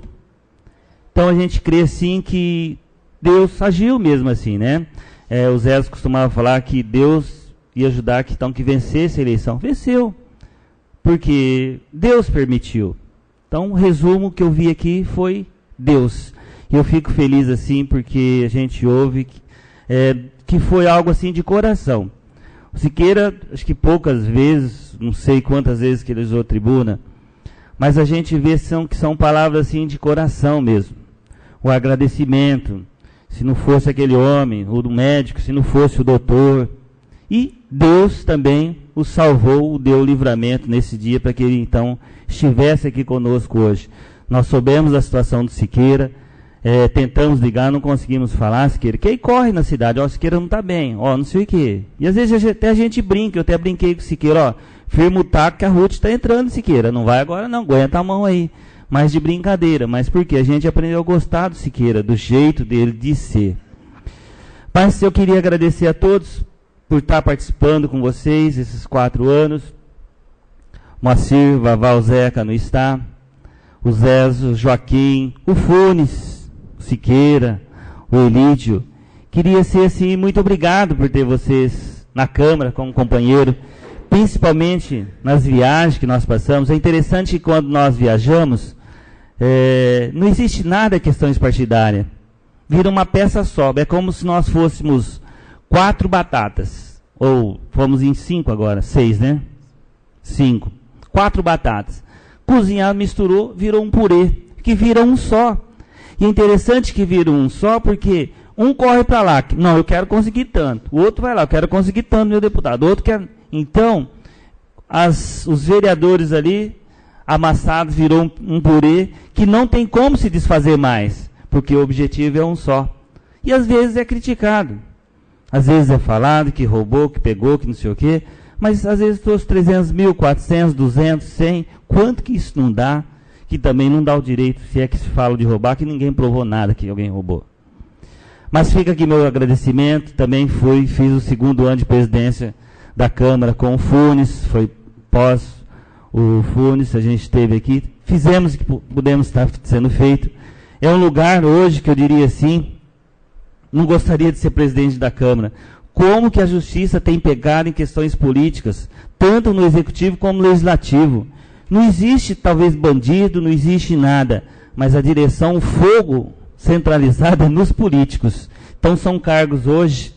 [SPEAKER 3] Então a gente crê assim que Deus agiu mesmo assim, né? O Zé costumava falar que Deus ia ajudar que vencesse a eleição. Venceu. Porque Deus permitiu. Então o resumo que eu vi aqui foi Deus. E eu fico feliz assim porque a gente ouve que foi algo assim de coração. O Siqueira, acho que poucas vezes, não sei quantas vezes que ele usou a tribuna, mas a gente vê que são palavras assim de coração mesmo. O agradecimento, se não fosse aquele homem, o médico, se não fosse o doutor. E Deus também o salvou, o deu o livramento nesse dia para que ele então estivesse aqui conosco hoje. Nós soubemos da situação do Siqueira, tentamos ligar, não conseguimos falar, Siqueira, que aí corre na cidade, ó, Siqueira não está bem, ó, não sei o quê. E às vezes até a gente brinca, eu até brinquei com o Siqueira, ó, firma o taco que a Ruth está entrando, Siqueira, não vai agora não, aguenta a mão aí. Mas de brincadeira, mas porque a gente aprendeu a gostar do Siqueira, do jeito dele de ser. Mas eu queria agradecer a todos por estar participando com vocês esses 4 anos. Moacir, Vaval, Zeca não está, o Zezo, o Joaquim, o Funes, o Siqueira, o Elídio. Queria ser assim, muito obrigado por ter vocês na Câmara como companheiro, principalmente nas viagens que nós passamos. É interessante que quando nós viajamos, não existe nada questões partidárias. Vira uma peça só. É como se nós fôssemos 4 batatas. Ou fomos em 5 agora, 6, né? 5. 4 batatas. Cozinhado, misturou, virou um purê, que vira um só. E é interessante que vira um só, porque um corre para lá, não, eu quero conseguir tanto. O outro vai lá, eu quero conseguir tanto, meu deputado. O outro quer... Então, os vereadores ali, amassados, virou um purê, que não tem como se desfazer mais, porque o objetivo é um só. E às vezes é criticado. Às vezes é falado que roubou, que pegou, que não sei o quê, mas às vezes trouxe 300 mil, 400, 200, 100, quanto que isso não dá, que também não dá o direito, se é que se fala de roubar, que ninguém provou nada que alguém roubou. Mas fica aqui meu agradecimento, também fiz o 2º ano de presidência da Câmara com o Funes, foi pós o Funes, a gente esteve aqui, fizemos o que pudemos estar sendo feito. É um lugar hoje que eu diria assim, não gostaria de ser presidente da Câmara. Como que a justiça tem pegado em questões políticas, tanto no executivo como no legislativo. Não existe talvez bandido, não existe nada, mas a direção, o fogo centralizado é nos políticos. Então são cargos hoje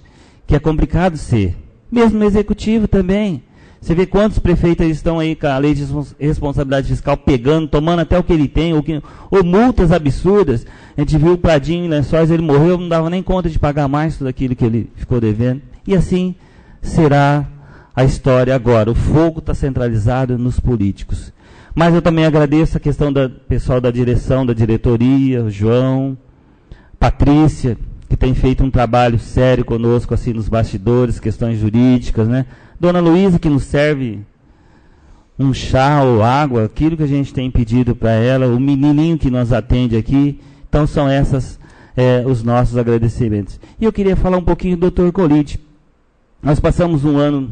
[SPEAKER 3] que é complicado ser. Mesmo no executivo também. Você vê quantos prefeitos estão aí com a lei de responsabilidade fiscal pegando, tomando até o que ele tem, ou multas absurdas. A gente viu o Pradinho em Lençóis, ele morreu, não dava nem conta de pagar mais tudo aquilo que ele ficou devendo. E assim será a história agora. O fogo está centralizado nos políticos. Mas eu também agradeço a questão do pessoal da direção, da diretoria, o João, Patrícia, que tem feito um trabalho sério conosco, assim, nos bastidores, questões jurídicas, né? Dona Luísa, que nos serve um chá ou água, aquilo que a gente tem pedido para ela, o menininho que nos atende aqui. Então, são essas os nossos agradecimentos. E eu queria falar um pouquinho do Dr. Colide. Nós passamos um ano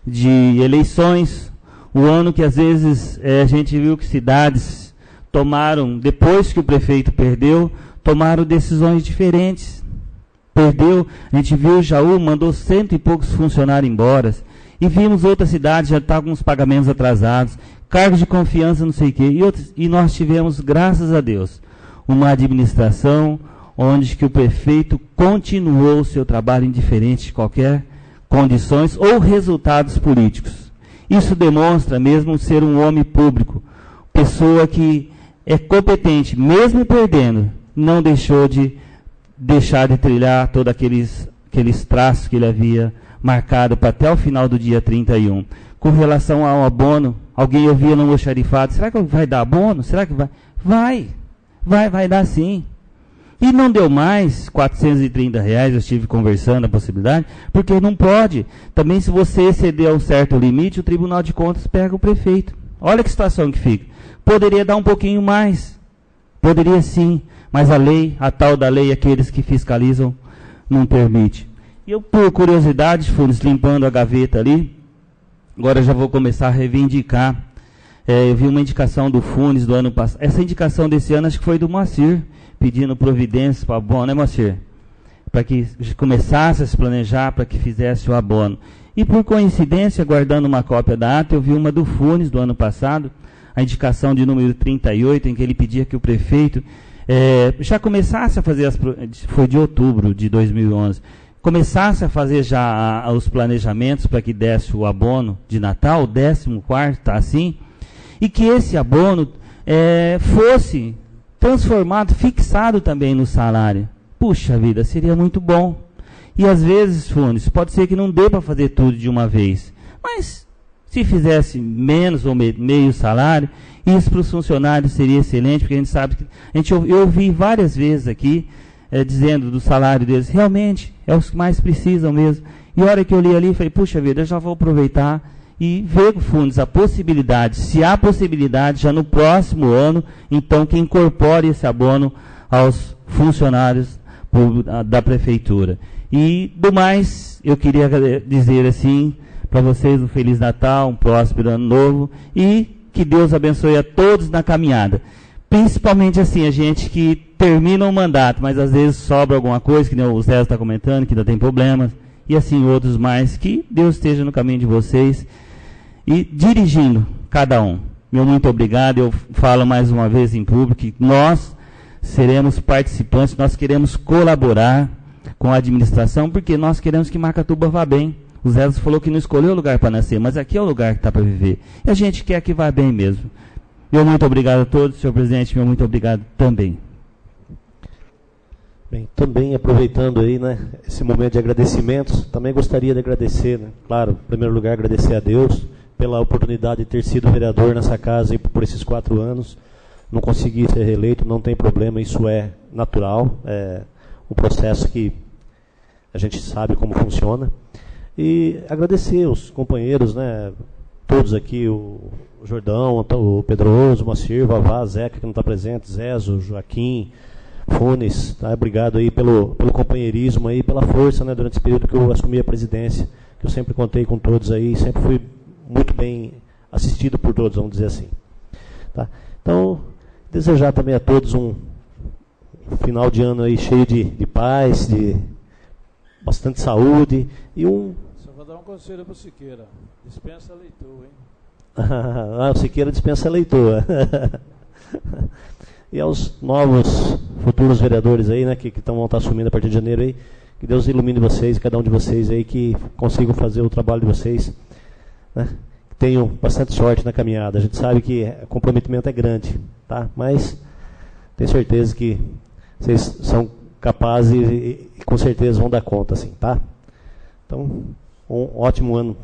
[SPEAKER 3] de eleições, o ano que às vezes a gente viu que cidades tomaram, depois que o prefeito perdeu, tomaram decisões diferentes. Perdeu, a gente viu o Jaú, mandou 100 e poucos funcionários embora. E vimos outras cidades, já estavam com os pagamentos atrasados, cargos de confiança, não sei o quê. E nós tivemos, graças a Deus, uma administração onde que o prefeito continuou o seu trabalho indiferente de qualquer condições ou resultados políticos. Isso demonstra mesmo ser um homem público, pessoa que é competente, mesmo perdendo, não deixou de trilhar todos aqueles traços que ele havia marcado para até o final do dia 31. Com relação ao abono, alguém ouvia no almoxarifado, será que vai dar abono? Será que vai? Vai dar sim. E não deu mais R$430, eu estive conversando a possibilidade, porque não pode. Também se você exceder um certo limite, o Tribunal de Contas pega o prefeito. Olha que situação que fica. Poderia dar um pouquinho mais. Poderia sim, mas a tal da lei, aqueles que fiscalizam, não permite. E eu, por curiosidade, Funes, limpando a gaveta ali, agora já vou começar a reivindicar. Eu vi uma indicação do Funes do ano passado. Essa indicação desse ano acho que foi do Moacir, pedindo providências para o abono, né, Moacir? Para que começasse a se planejar, para que fizesse o abono. E por coincidência, guardando uma cópia da ata, eu vi uma do Funes do ano passado, a indicação de número 38, em que ele pedia que o prefeito já começasse a fazer, foi de outubro de 2011, começasse a fazer já os planejamentos para que desse o abono de Natal, o 14º, tá assim, e que esse abono
[SPEAKER 7] fosse transformado, fixado também no salário. Puxa vida, seria muito bom. E às vezes, Funes, pode ser que não dê para fazer tudo de uma vez. Mas se fizesse menos ou meio salário, isso para os funcionários seria excelente, porque a gente sabe que eu ouvi várias vezes aqui dizendo do salário deles, realmente é os que mais precisam mesmo. E a hora que eu li ali, falei, puxa vida, eu já vou aproveitar e ver com o Fundes a possibilidade, se há possibilidade, já no próximo ano, então que incorpore esse abono aos funcionários da prefeitura. E do mais, eu queria dizer assim, para vocês um Feliz Natal, um próspero Ano Novo, e que Deus abençoe a todos na caminhada. Principalmente assim, a gente que termina o mandato, mas às vezes sobra alguma coisa, que nem o Zé está comentando, que ainda tem problemas, e assim outros mais, que Deus esteja no caminho de vocês e dirigindo cada um. Meu muito obrigado, eu falo mais uma vez em público que nós seremos participantes, nós queremos colaborar com a administração, porque nós queremos que Macatuba vá bem. O Zé falou que não escolheu o lugar para nascer, mas aqui é o lugar que está para viver. E a gente quer que vá bem mesmo. Meu muito obrigado a todos, senhor presidente, meu muito obrigado também.
[SPEAKER 1] Bem, também aproveitando aí, né, esse momento de agradecimentos, também gostaria de agradecer, né, claro, em primeiro lugar agradecer a Deus pela oportunidade de ter sido vereador nessa casa aí por esses 4 anos. Não consegui ser reeleito, não tem problema, isso é natural, é um processo que a gente sabe como funciona. E agradecer os companheiros, né, todos aqui, o Jordão, o Pedroso, o Moacir, Vavá, Zeca, que não está presente, Zezo, Joaquim, Funes, tá? Obrigado aí pelo companheirismo aí, pela força, né, durante esse período que eu assumi a presidência, que eu sempre contei com todos aí, sempre fui muito bem assistido por todos, vamos dizer assim. Tá? Então, desejar também a todos um final de ano aí cheio de paz, de bastante saúde e um...
[SPEAKER 5] Só vou dar um conselho para o Siqueira, dispensa leitor, hein?
[SPEAKER 1] O Siqueira dispensa leitor. E aos novos futuros vereadores aí, né, que vão estar assumindo a partir de janeiro aí, que Deus ilumine vocês, cada um de vocês aí, que consigam fazer o trabalho de vocês, né, que tenham bastante sorte na caminhada. A gente sabe que o comprometimento é grande, tá? Mas tenho certeza que vocês são capazes e com certeza vão dar conta, assim, tá? Então, um ótimo ano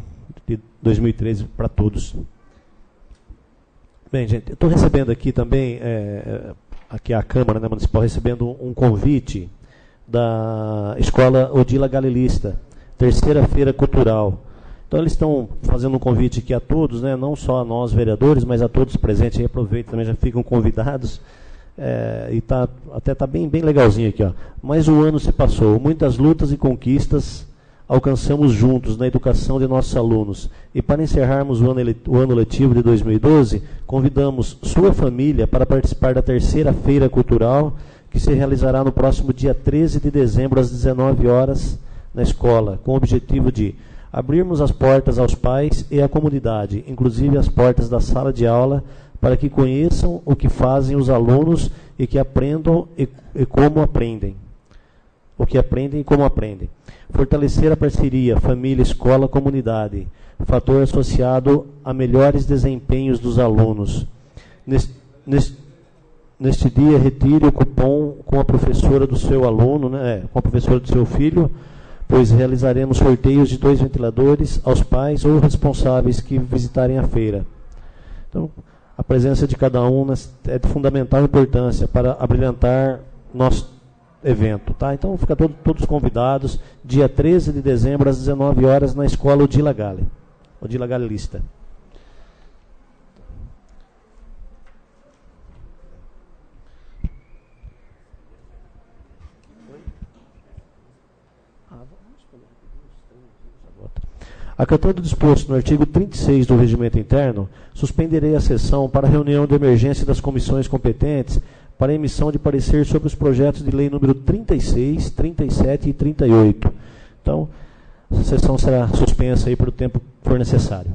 [SPEAKER 1] de 2013 para todos. Bem, gente, eu estou recebendo aqui também, aqui a Câmara, né, Municipal, recebendo um convite da Escola Odila Galilista, terceira feira cultural. Então, eles estão fazendo um convite aqui a todos, né, não só a nós, vereadores, mas a todos presentes. Aí, aproveitem também, já ficam convidados. E até está bem legalzinho aqui. Ó. Mais um ano se passou, muitas lutas e conquistas alcançamos juntos na educação de nossos alunos. E para encerrarmos o ano letivo de 2012, convidamos sua família para participar da terceira feira cultural, que se realizará no próximo dia 13 de dezembro, às 19 horas, na escola, com o objetivo de abrirmos as portas aos pais e à comunidade, inclusive as portas da sala de aula, para que conheçam o que fazem os alunos e que aprendam e como aprendem. O que aprendem e como aprendem. Fortalecer a parceria família, escola, comunidade, fator associado a melhores desempenhos dos alunos. Neste dia, retire o cupom com a professora do seu aluno, né, com a professora do seu filho, pois realizaremos sorteios de 2 ventiladores aos pais ou responsáveis que visitarem a feira. Então, a presença de cada um é de fundamental importância para abrilhantar nosso evento. Tá? Então, fica todos convidados, dia 13 de dezembro, às 19 horas, na Escola Odila Galilista. Acatando o disposto no artigo 36 do Regimento Interno, suspenderei a sessão para a reunião de emergência das comissões competentes para a emissão de parecer sobre os projetos de lei número 36, 37 e 38. Então, a sessão será suspensa aí por o tempo que for necessário.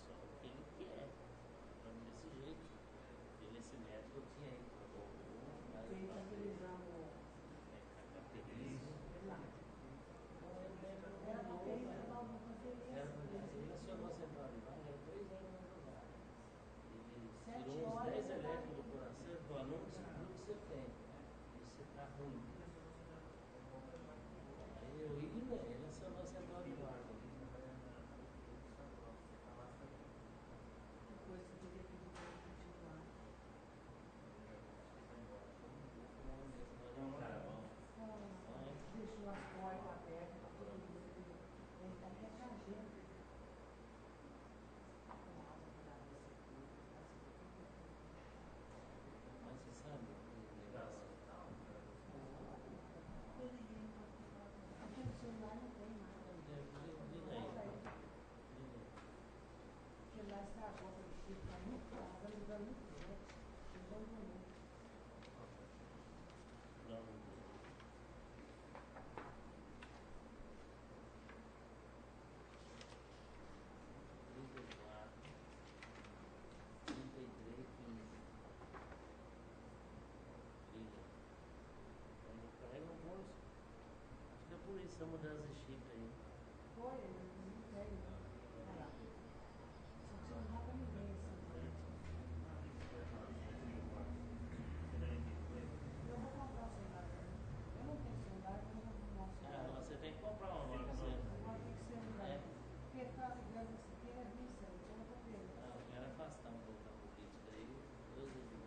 [SPEAKER 2] Só o que ele quer. Então, desse jeito. E nesse método tinha aí. Característica. Acionou a central de vaga, era 3 anos no lugar. Ele tirou uns 10 elétricos do coração e falou: não descobriu o que você tem. Você está ruim. Aí eu ia, ele acionou a central de vaga.
[SPEAKER 8] Depois você teria que continuar. Deixou as portas abertas para todo mundo. Ele está até tragendo.
[SPEAKER 2] Mas você sabe o negócio?
[SPEAKER 8] Eu liguei para aquele celular não tem nada.
[SPEAKER 2] Liga aí.
[SPEAKER 8] Aquele lá estragou, o chip está muito caro, vai mudar muito certo. Então não é.
[SPEAKER 2] Não. Por isso a mudança de chip aí.
[SPEAKER 8] Foi, eu não tenho. Olha lá. Só que não dá para ninguém essa noite. Eu vou comprar o celular. Eu não tenho celular, mas eu vou comprar o celular.
[SPEAKER 2] Você tem que comprar um agora.
[SPEAKER 8] Agora tem que ser celular. Porque está ligando esse aqui é Vicente, eu não vou ver.
[SPEAKER 2] Não, eu quero afastar um pouco da política aí. Deus do céu.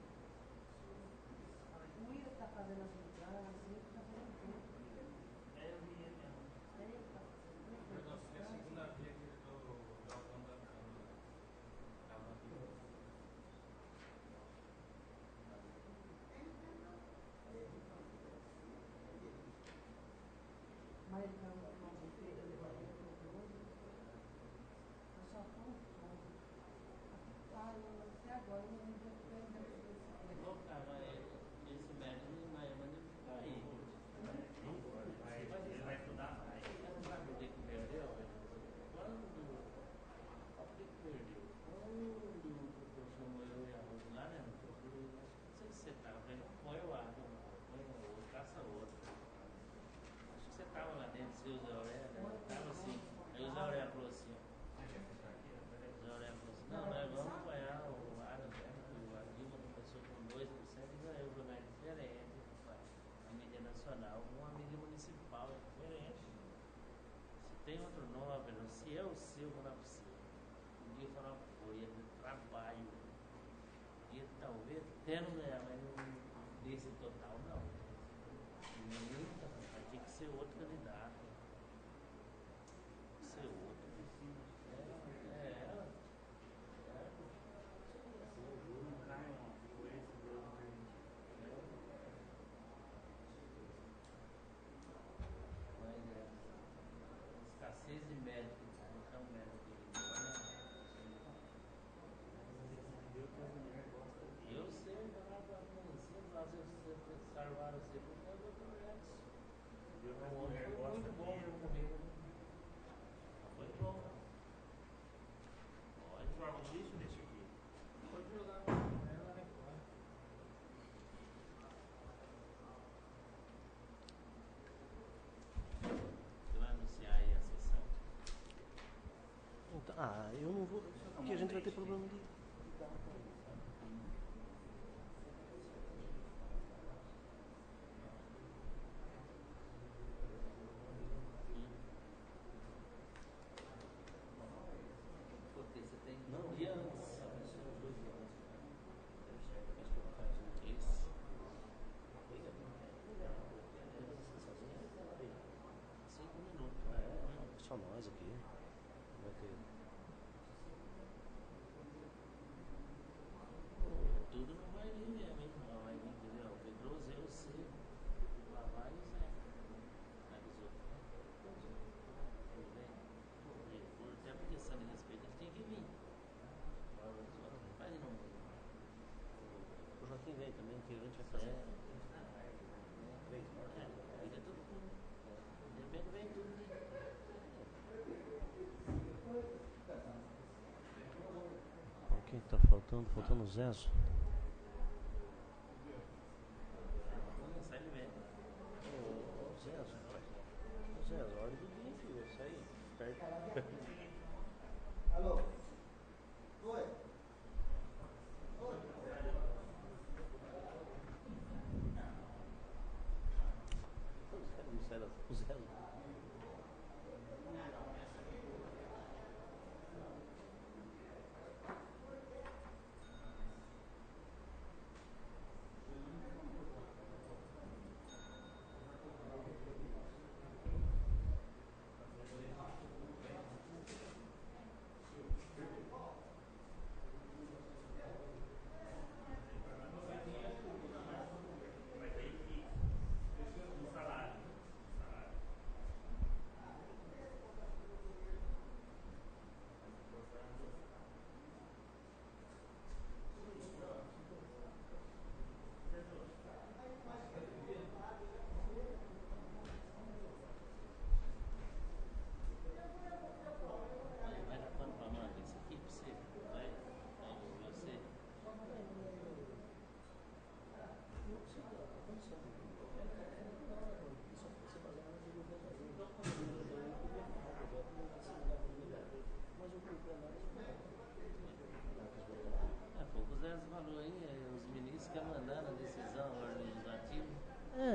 [SPEAKER 8] O Ira está fazendo as mudanças, ele está fazendo tudo.
[SPEAKER 2] Eu vi ele mesmo.
[SPEAKER 8] Ele está fazendo tudo.
[SPEAKER 9] É a segunda vez que eu estou jogando a câmera. Estava aqui.
[SPEAKER 8] Mas ele está no nosso filho, ele vai ter tudo. Eu só falo tudo. Até agora eu não entendo isso.
[SPEAKER 2] Vou ficar, esse médico vai ficar aí.
[SPEAKER 3] Ele vai estudar mais.
[SPEAKER 2] Você não sabe por que perdeu? Por que perdeu? Quando o professor chamou eu e a Rosa lá, né? Não sei se você estava, eu põe o ar, põe o outro, caça outro. Acho que você estava lá dentro, você e o Zé Aurélia, né? Estava assim. Aí o Zé Aurélia falou assim, ó. O Zé Aurélia falou assim, não, nós vamos apoiar o Adam, a Dilma começou com 2% e ganhou o jornal diferente. A mídia nacional, uma mídia municipal é diferente. Se tem outro nome, se é o seu, não é possível. Podia falar uma folha de trabalho. Podia talvez até não ganhar, mas não desse total, não. Vai ter que ser outro candidato. Tem que ser outro. Escassez de médico, não é um médico eu sei, às vezes você salvaram você por causa do projeto. O outro foi muito bom comigo. Foi bom. Pode.
[SPEAKER 9] Forma do lixo, deixa aqui.
[SPEAKER 2] Pode jogar com ela, né? Você vai anunciar aí a sessão?
[SPEAKER 1] Então, eu não vou, porque a gente vai ter problema de...
[SPEAKER 2] Porque você tem um dia antes. Isso. 5 minutos.
[SPEAKER 1] Só nós aqui. Vai ter...
[SPEAKER 2] Tudo não vai vir mesmo, hein? Não vai vir, entendeu? O Pedroso, eu sei. O Lavai e o Zé. Avisou. Tudo bem? Até por questão de respeito, ele tem que vir. Mas não.
[SPEAKER 1] O Joaquim vem também, que a gente vai fazer.
[SPEAKER 2] Fica tudo com. De repente vem tudo.
[SPEAKER 1] Faltando o Zezo. Zezo, ordem do dia, filho. Isso aí. Perto.
[SPEAKER 10] Alô? Oi?
[SPEAKER 1] O Zezo.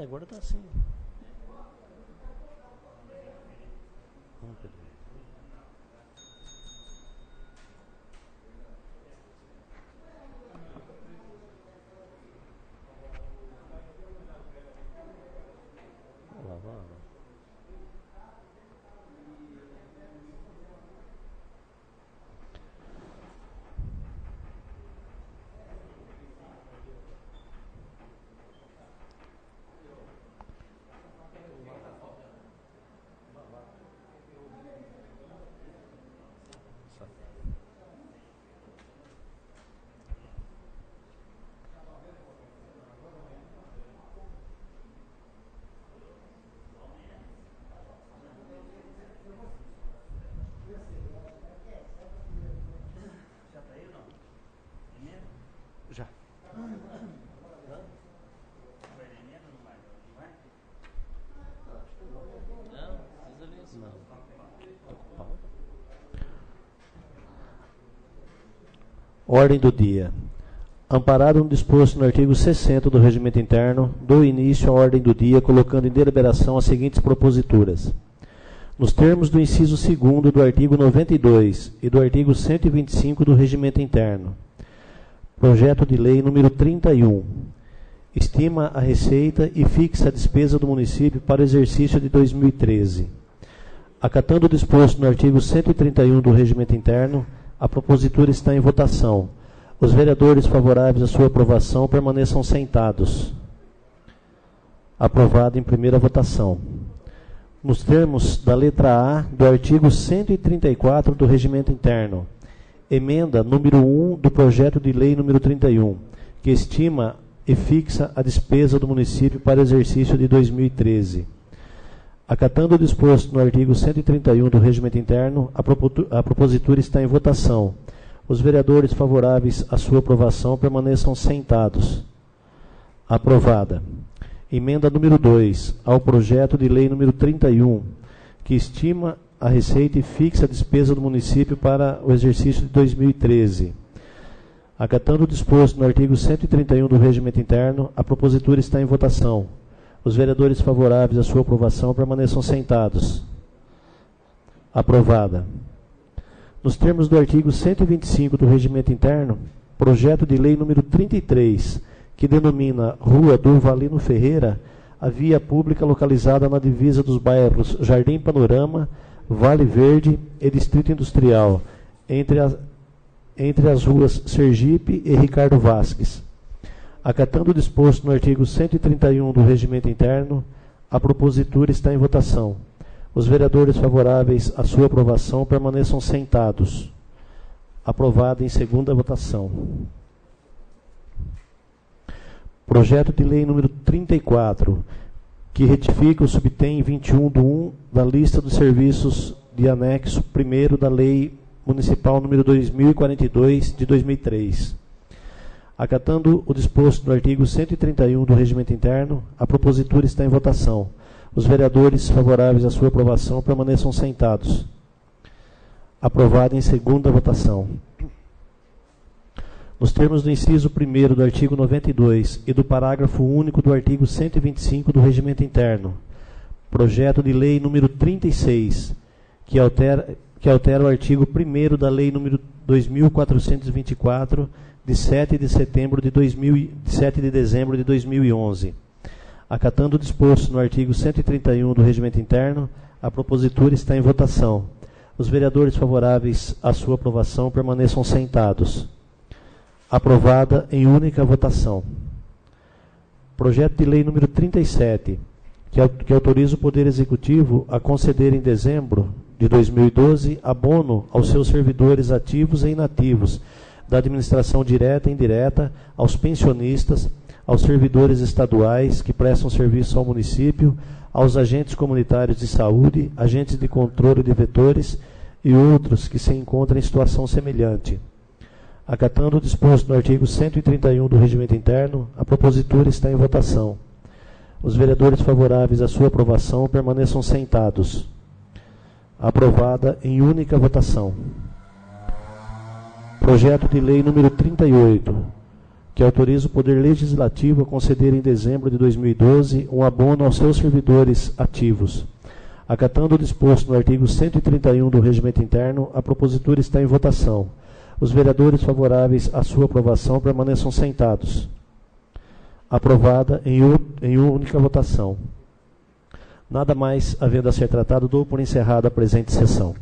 [SPEAKER 1] Agora tá assim. Vamos ver. Vamos lá. Já. Ordem do dia. Amparado no disposto no artigo 60 do Regimento Interno, dou início à ordem do dia, colocando em deliberação as seguintes proposituras. Nos termos do inciso 2º do artigo 92 e do artigo 125 do Regimento Interno, projeto de lei número 31, estima a receita e fixa a despesa do município para o exercício de 2013. Acatando o disposto no artigo 131 do Regimento Interno, a propositura está em votação. Os vereadores favoráveis à sua aprovação permaneçam sentados. Aprovado em primeira votação. Nos termos da letra A do artigo 134 do Regimento Interno, emenda número 1 do projeto de lei número 31, que estima e fixa a despesa do município para o exercício de 2013. Acatando o disposto no artigo 131 do Regimento Interno, a propositura está em votação. Os vereadores favoráveis à sua aprovação permaneçam sentados. Aprovada. Emenda número 2 ao projeto de lei número 31, que estima a receita e fixa a despesa do município para o exercício de 2013. Acatando o disposto no artigo 131 do Regimento Interno, a propositura está em votação. Os vereadores favoráveis à sua aprovação permaneçam sentados. Aprovada. Nos termos do artigo 125 do Regimento Interno, projeto de lei número 33, que denomina Rua Durvalino Ferreira, a via pública localizada na divisa dos bairros Jardim Panorama, Vale Verde e Distrito Industrial, entre as ruas Sergipe e Ricardo Vasques. Acatando o disposto no artigo 131 do Regimento Interno, a propositura está em votação. Os vereadores favoráveis à sua aprovação permaneçam sentados. Aprovada em segunda votação. Projeto de lei número 34, que retifica o subtem 21 do 1 da lista dos serviços de anexo 1º da Lei Municipal número 2042 de 2003. Acatando o disposto no artigo 131 do Regimento Interno, a propositura está em votação. Os vereadores favoráveis à sua aprovação permaneçam sentados. Aprovada em segunda votação. Nos termos do inciso 1º do artigo 92 e do parágrafo único do artigo 125 do Regimento Interno, projeto de lei número 36, que altera o artigo 1º da lei número 2424, de 7 de dezembro de 2011. Acatando o disposto no artigo 131 do Regimento Interno, a propositura está em votação. Os vereadores favoráveis à sua aprovação permaneçam sentados. Aprovada em única votação. Projeto de lei número 37, que autoriza o Poder Executivo a conceder em dezembro de 2012 abono aos seus servidores ativos e inativos, da administração direta e indireta, aos pensionistas, aos servidores estaduais que prestam serviço ao município, aos agentes comunitários de saúde, agentes de controle de vetores e outros que se encontram em situação semelhante. Acatando o disposto no artigo 131 do Regimento Interno, a propositura está em votação. Os vereadores favoráveis à sua aprovação permaneçam sentados. Aprovada em única votação. Projeto de lei número 38, que autoriza o Poder Legislativo a conceder em dezembro de 2012 um abono aos seus servidores ativos. Acatando o disposto no artigo 131 do Regimento Interno, a propositura está em votação. Os vereadores favoráveis à sua aprovação permaneçam sentados. Aprovada em única votação. Nada mais havendo a ser tratado, dou por encerrada a presente sessão.